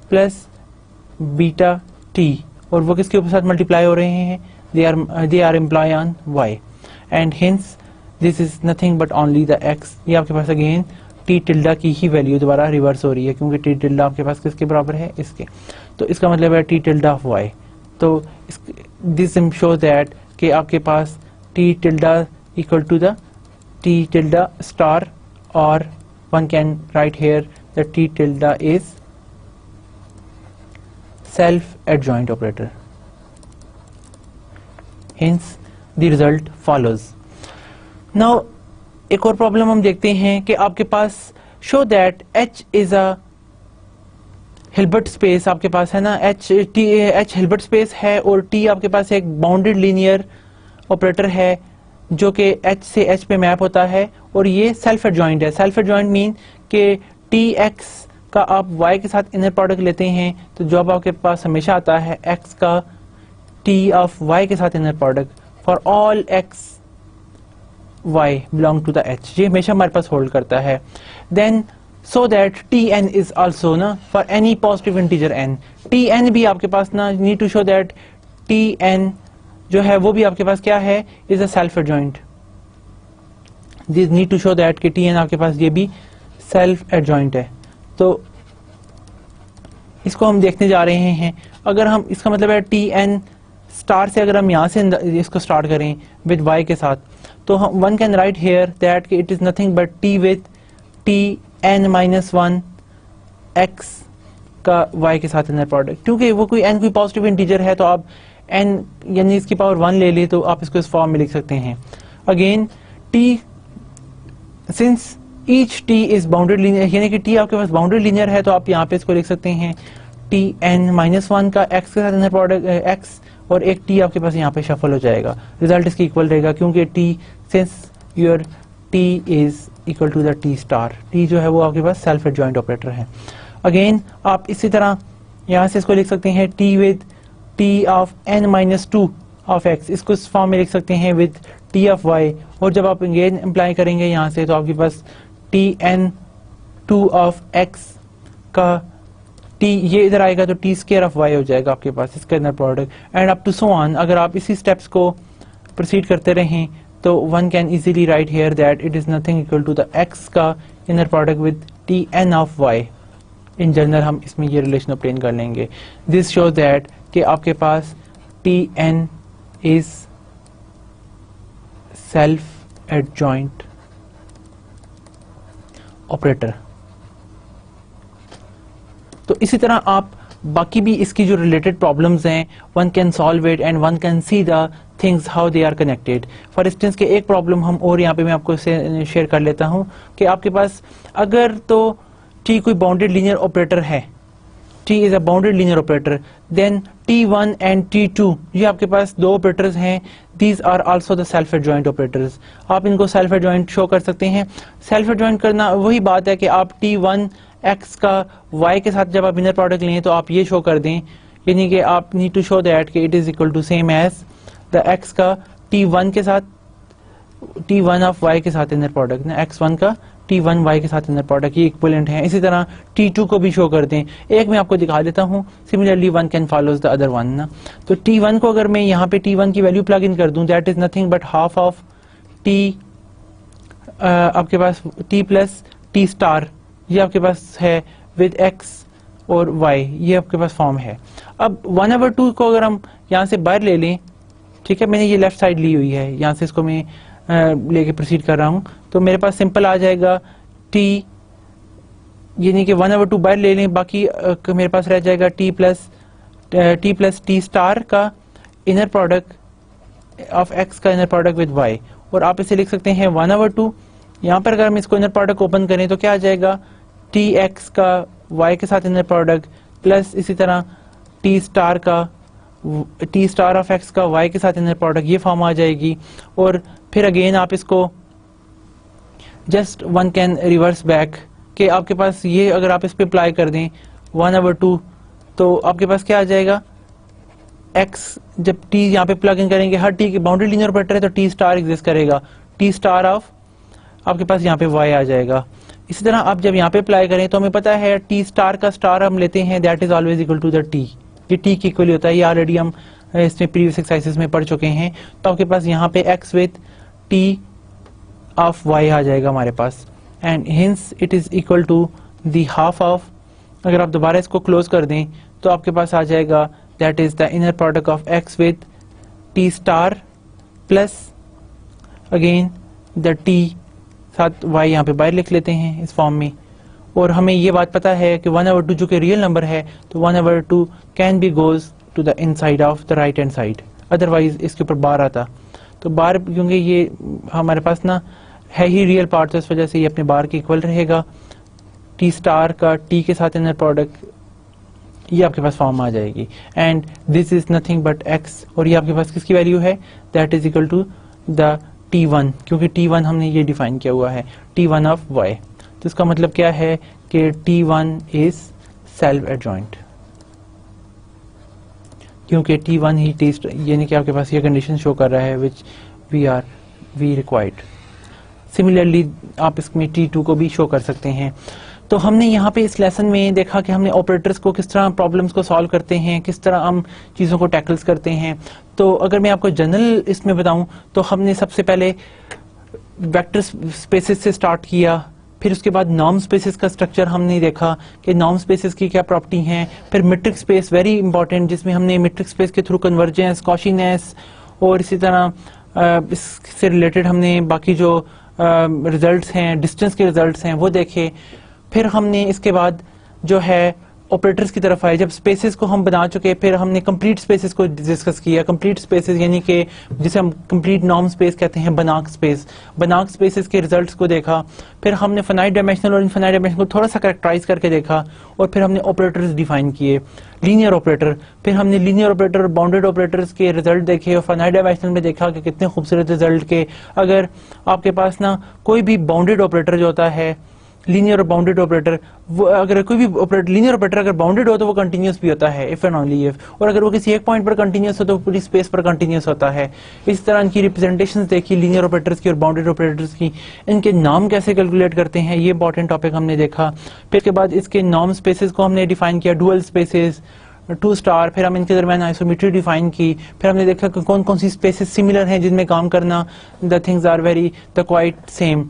plus beta T, और वो किसके साथ मल्टीप्लाई हो रहे हैं, they are imply on Y and hence this is nothing but only the X. ये आपके पास अगेन टी टिल्डा की ही वैल्यू दोबारा रिवर्स हो रही है क्योंकि टी टिल्डा आपके पास किसके बराबर है, इसके, तो इसका मतलब है टी टिल्डा ऑफ वाई। तो दिस शो दैट कि आपके पास T tilde equal to the T tilde star, और one can write here the T tilde is self adjoint operator, hence the result follows. Now एक और problem हम देखते हैं कि आपके पास show that H is a Hilbert space आपके पास है ना, H हिल्बर्ट स्पेस है और T आपके पास एक बाउंडेड लीनियर ऑपरेटर है जो कि H से H पे मैप होता है और ये सेल्फ एडजॉइंट है। सेल्फ एडजॉइंट मीन कि TX का आप y के साथ इनर प्रोडक्ट लेते हैं तो जवाब आपके पास हमेशा आता है x का t ऑफ y के साथ inner product for all x y belong to the h, ये हमेशा हमारे पास होल्ड करता है। Then so that tn is also ना for any positive integer n, tn भी आपके पास ना, need to show that tn जो है वो भी आपके पास क्या है, is a self adjoint, this need to show that कि tn आपके पास ये भी सेल्फ एडजॉइंट है। तो इसको हम देखने जा रहे हैं, अगर हम इसका मतलब है टी एन स्टार से अगर हम यहाँ से इसको स्टार्ट करें विद y के साथ तो हम one can write here that it is nothing but t with T N minus one X का y के साथ इनर प्रोडक्ट, क्योंकि वो कोई n कोई पॉजिटिव इंटीजर है तो आप n यानी इसकी पावर 1 ले ले तो आप इसको इस फॉर्म में लिख सकते हैं. Again t since each t is bounded linear, यानी कि t आपके पास बाउंडेड लीनियर है तो आप यहाँ पे इसको लिख सकते हैं tn-1 का x के साथ इनर प्रोडक्ट x, और एक t आपके पास यहाँ पे शफल हो जाएगा. रिजल्ट इसकी इक्वल रहेगा क्योंकि t since your t is equal to the t star, t जो है वो आपके पास सेल्फ एडजॉइंट ऑपरेटर है. अगेन आप इसी तरह यहाँ से इसको लिख सकते हैं t with t of n-2 of x, इसको इस फॉर्म में लिख सकते हैं विद t ऑफ y, और जब आप अगेन अप्लाई करेंगे यहाँ से तो आपके पास tn-2 ऑफ x का t ये इधर आएगा तो t स्क्वायर ऑफ y हो जाएगा आपके पास इसका inner product, and up to so on. अगर आप इसी स्टेप्स को प्रोसीड करते रहें तो one can easily write here that it is nothing equal to the x का inner product with tn of y. In general हम इसमें ये रिलेशन ऑब्टेन कर लेंगे. दिस शो दैट कि आपके पास tn is self adjoint operator. तो इसी तरह आप बाकी भी इसकी जो रिलेटेड प्रॉब्लम्स हैं one can solve it and one can see the things how they are connected. For instance के एक प्रॉब्लम हम और यहाँ पे मैं आपको शेयर कर लेता हूँ कि आपके पास अगर तो t कोई बाउंडेड लीनियर ऑपरेटर है, t is a bounded linear operator, then t1 and t2 ये आपके पास दो ऑपरेटर्स हैं. These are also the self adjoint operators. आप इनको सेल्फ एडजॉइंट शो कर सकते हैं. सेल्फ एडजॉइंट करना वही बात है कि आप t1 x का y के साथ जब आप इनर प्रोडक्ट लें तो आप ये शो कर दें, यानी कि आप नीड टू शो दैट कि it is equal to same as the x का t1 के साथ t1 ऑफ y के साथ इनर प्रोडक्ट ना, x1 का t1 y के साथ इनर प्रोडक्ट, ये इक्विवेलेंट है. इसी तरह t2 को भी शो कर दें. एक मैं आपको दिखा देता हूँ. Similarly one can follows the other one ना. तो t1 को अगर मैं यहाँ पे t1 की वैल्यू प्लग इन कर दूं, that is nothing but half of t आपके पास t प्लस t स्टार, ये आपके पास है विद x और y, ये आपके पास फॉर्म है. अब 1/2 को अगर हम यहाँ से बाहर ले लें, ठीक है, मैंने ये लेफ्ट साइड ली हुई है, यहाँ से इसको मैं लेके प्रोसीड कर रहा हूँ, तो मेरे पास सिंपल आ जाएगा t, यानी कि 1/2 बाहर ले लें, बाकी मेरे पास रह जाएगा t प्लस t स्टार का इनर प्रोडक्ट ऑफ x का इनर प्रोडक्ट विद y, और आप इसे लिख सकते हैं 1/2. यहाँ पर अगर हम इसको इनर प्रोडक्ट ओपन करें तो क्या आ जाएगा, tx का y के साथ इनर प्रोडक्ट प्लस इसी तरह t स्टार का t स्टार ऑफ x का y के साथ इनर प्रोडक्ट, ये फॉर्म आ जाएगी. और फिर अगेन आप इसको just one can reverse back कि आपके पास ये अगर आप इस पे अप्लाई कर दें 1/2 तो आपके पास क्या आ जाएगा, x जब t यहाँ पे प्लग इन करेंगे, हर t के बाउंडेड लीनियर ऑपरेटर है तो t स्टार एग्जिस्ट करेगा, t स्टार ऑफ आपके पास यहाँ पे y आ जाएगा. इसी तरह आप जब यहाँ पे अप्लाई करें तो हमें पता है t स्टार का स्टार हम लेते हैं, that is always equal to the t, ये t की इक्वल होता है. ये ऑलरेडी हम इसमें प्रीवियस एक्सरसाइजेस में पढ़ चुके हैं. तो आपके पास यहाँ पे x with t of y आ जाएगा हमारे पास, and hence it is equal to the half of, अगर आप दोबारा इसको क्लोज कर दें तो आपके पास आ जाएगा that is the inner product of x with t star plus again the t साथ y यहाँ पे बाहर लिख लेते हैं इस फॉर्म में. और हमें ये बात पता है कि 1/2 जो कि रियल नंबर है तो 1/2 can be goes to the inside of the right hand side, otherwise इसके ऊपर बार आता. तो बार क्योंकि ये हमारे पास ना है ही रियल पार्ट, तो इस वजह से ये अपने बार के इक्वल रहेगा. t स्टार का t के साथ इनर प्रोडक्ट, ये आपके पास फॉर्म आ जाएगी, and this is nothing but x, और ये आपके पास किसकी वैल्यू है, that is equal to the t1, क्योंकि t1 हमने ये डिफाइन किया हुआ है t1 ऑफ y. तो इसका मतलब क्या है कि t1 इज सेल्फ एडजॉइंट, क्योंकि t1 ही टेस्ट, यानी कि आपके पास ये कंडीशन शो कर रहा है विच वी रिक्वायर्ड. सिमिलरली आप इसमें t2 को भी शो कर सकते हैं. तो हमने यहाँ पे इस लेसन में देखा कि हमने ऑपरेटर्स को किस तरह प्रॉब्लम्स को सॉल्व करते हैं, किस तरह हम चीज़ों को टैकल्स करते हैं. तो अगर मैं आपको जनरल इसमें बताऊं तो हमने सबसे पहले वेक्टर स्पेसेस से स्टार्ट किया, फिर उसके बाद नॉर्म स्पेसेस का स्ट्रक्चर हमने देखा कि नॉर्म स्पेसेस की क्या प्रॉपर्टी हैं. फिर मैट्रिक्स स्पेस वेरी इंपॉर्टेंट, जिसमें हमने मैट्रिक्स स्पेस के थ्रू कन्वर्जेंस, कॉशीनेस और इसी तरह इससे रिलेटेड हमने बाकी जो रिजल्ट्स हैं, डिस्टेंस के रिजल्ट्स हैं वो देखे. फिर हमने इसके बाद जो है ऑपरेटर्स की तरफ आए, जब स्पेसेस को हम बना चुके, फिर हमने कंप्लीट स्पेसेस को डिस्कस किया। कंप्लीट स्पेसेस यानी कि जिसे हम कंप्लीट नॉर्म स्पेस कहते हैं, बनाक स्पेस, बनाक स्पेसेस के रिजल्ट्स को देखा। फिर हमने फाइनाइट डायमेंशनल और इनफाइनाइट डायमेंशनल को थोड़ा सा कैरेक्टराइज करके देखा, और फिर हमने ऑपरेटर्स डिफाइन किए। लीनियर ऑपरेटर, फिर हमने लीनियर ऑपरेटर, बाउंडेड ऑपरेटर्स के रिजल्ट देखे, और फाइनाइट डायमेंशनल में देखा कि कितने खूबसूरत रिजल्ट के अगर आपके पास ना कोई भी बाउंडेड ऑपरेटर जो होता है, लीनियर और बाउंडेड ऑपरेटर, वो अगर कोई भी ऑपरेटर, लीनियर ऑपरेटर अगर बाउंडेड हो तो वो कंटिन्यूस भी होता है, इफ एंड ओनली इफ, और अगर वो किसी एक पॉइंट पर कंटिन्यूस हो तो पूरी स्पेस पर कंटिन्यूस होता है। इस तरह इनकी रिप्रेजेंटेशंस देखी लीनियर ऑपरेटर्स की और बाउंडेड ऑपरेटर्स की, इनके नाम कैसे कैलकुलेट करते हैं, ये इंपॉर्टेंट टॉपिक हमने देखा। फिर इसके बाद इसके नॉर्म स्पेसेस को हमने डिफाइन किया, डुअल स्पेसेस, 2 स्टार, फिर हम इनके दरमियान आइसोमेट्री डिफाइन की। फिर हमने देखा कि कौन कौन सी स्पेसेस सिमिलर हैं जिनमें काम करना, the things are very the quite same.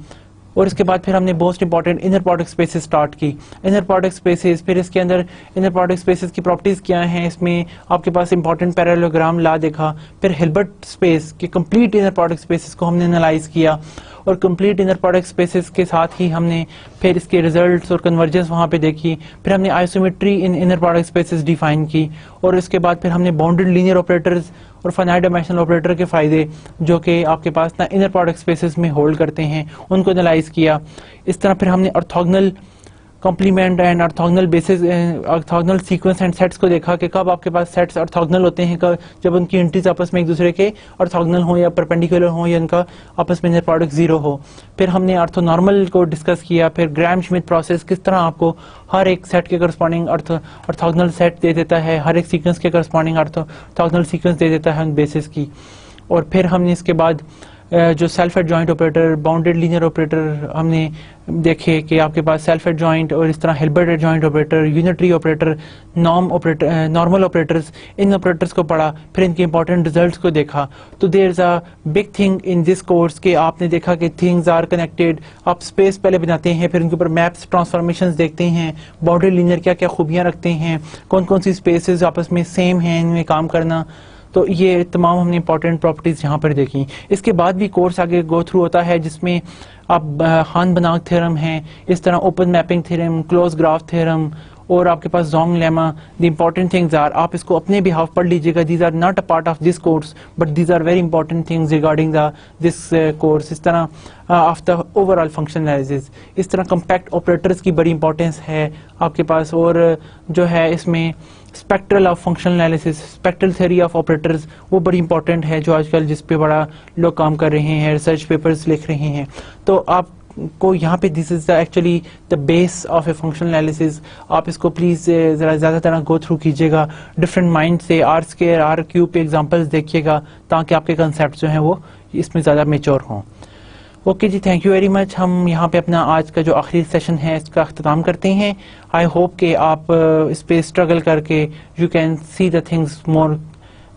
और इसके बाद फिर हमने most important inner product spaces start की। इनर प्रोडक्ट स्पेसेस, फिर इसके अंदर इनर प्रोडक्ट स्पेसेस की प्रॉपर्टीज क्या हैं, इसमें आपके पास इंपॉर्टेंट पैरेललोग्राम ला देखा। फिर हिल्बर्ट स्पेस के कंप्लीट इनर प्रोडक्ट स्पेसेस को हमने एनालाइज किया, और कंप्लीट इनर प्रोडक्ट स्पेसेस के साथ ही हमने फिर इसके रिजल्ट्स और कन्वर्जेंस वहाँ पे देखी। फिर हमने isometry in inner product spaces define की, और इसके बाद फिर हमने बाउंडेड लीनियर ऑपरेटर्स और फाइनाइट डायमेंशनल ऑपरेटर के फायदे जो कि आपके पास ना इनर प्रोडक्ट स्पेसेस में होल्ड करते हैं, उनको एनालाइज किया। इस तरह फिर हमने orthogonal complement and orthogonal basis, orthogonal sequence and sets को देखा कि कब आपके पास सेट्स ऑर्थोगोनल होते हैं, कब जब उनकी एंट्रीज आपस में एक दूसरे के ऑर्थोगोनल हो या परपेंडिकुलर हो या उनका आपस में इनर प्रोडक्ट 0 हो। फिर हमने ऑर्थोनॉर्मल को डिस्कस किया। फिर ग्राम श्मिट प्रोसेस किस तरह आपको हर एक सेट के करस्पॉन्डिंग ऑर्थोगोनल सेट दे देता है, हर एक सीक्वेंस के करस्पॉन्डिंग ऑर्थोगोनल सीक्वेंस दे देता है उन बेसिस की। और फिर हमने इसके बाद जो self adjoint operator, bounded linear operator हमने देखे कि आपके पास सेल्फ एडजॉइंट और इस तरह Hilbert adjoint operator, unitary operator, normal operators, इन ऑपरेटर्स को पढ़ा। फिर इनके इंपॉर्टेंट रिजल्ट्स को देखा। तो there is a big thing in this course कि आपने देखा कि थिंग्स आर कनेक्टेड। आप स्पेस पहले बनाते हैं, फिर उनके ऊपर मैप्स, ट्रांसफॉर्मेशंस देखते हैं, बाउंडेड लीनियर क्या क्या खूबियाँ रखते हैं, कौन कौन सी स्पेसेस आपस में सेम हैं इनमें काम करना। तो ये तमाम हमने इंपॉर्टेंट प्रॉपर्टीज यहाँ पर देखी। इसके बाद भी कोर्स आगे गो थ्रू होता है जिसमें आप खान बनाक थ्योरम है, इस तरह open mapping theorem, close graph theorem, और आपके पास जोंग lemma. The important things are, आप इसको अपने बिहाफ पढ़ लीजिएगा, these are not a part of this course but these are very important things regarding this course. इस तरह of the overall function analysis, इस तरह कम्पैक्ट ऑपरेटर्स की बड़ी इंपॉर्टेंस है आपके पास। और जो है इसमें spectral of functional analysis, spectral theory of operators, वो बड़ी इंपॉर्टेंट है जो आजकल जिस पे बड़ा लोग काम कर रहे हैं, रिसर्च पेपर्स लिख रहे हैं। तो आपको यहाँ पे this is actually the base of A functional analysis. आप इसको प्लीज जरा ज्यादा तरह गो थ्रू कीजिएगा डिफरेंट माइंड से, आर स्क्वायर आर क्यूब पे एग्जांपल्स देखिएगा ताकि आपके कंसेप्ट जो हैं वो इसमें ज्यादा मेच्योर हों। ओके जी, थैंक यू वेरी मच। हम यहाँ पे अपना आज का जो आखिरी सेशन है इसका अख्ताम करते हैं। आई होप कि आप इस पे स्ट्रगल करके you can see the things more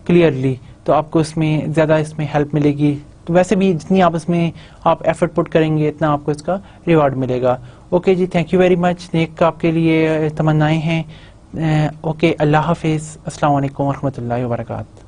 clearly, तो आपको इसमें ज़्यादा इसमें हेल्प मिलेगी। तो वैसे भी जितनी आप इसमें आप एफर्ट पुट करेंगे इतना आपको इसका रिवार्ड मिलेगा। ओके जी, थैंक यू वेरी मच। नेक आपके लिए तमन्नाएं हैं। ओके, अल्लाह हाफिज़, अस्सलाम वालेकुम व रहमतुल्लाहि व बरकातहू।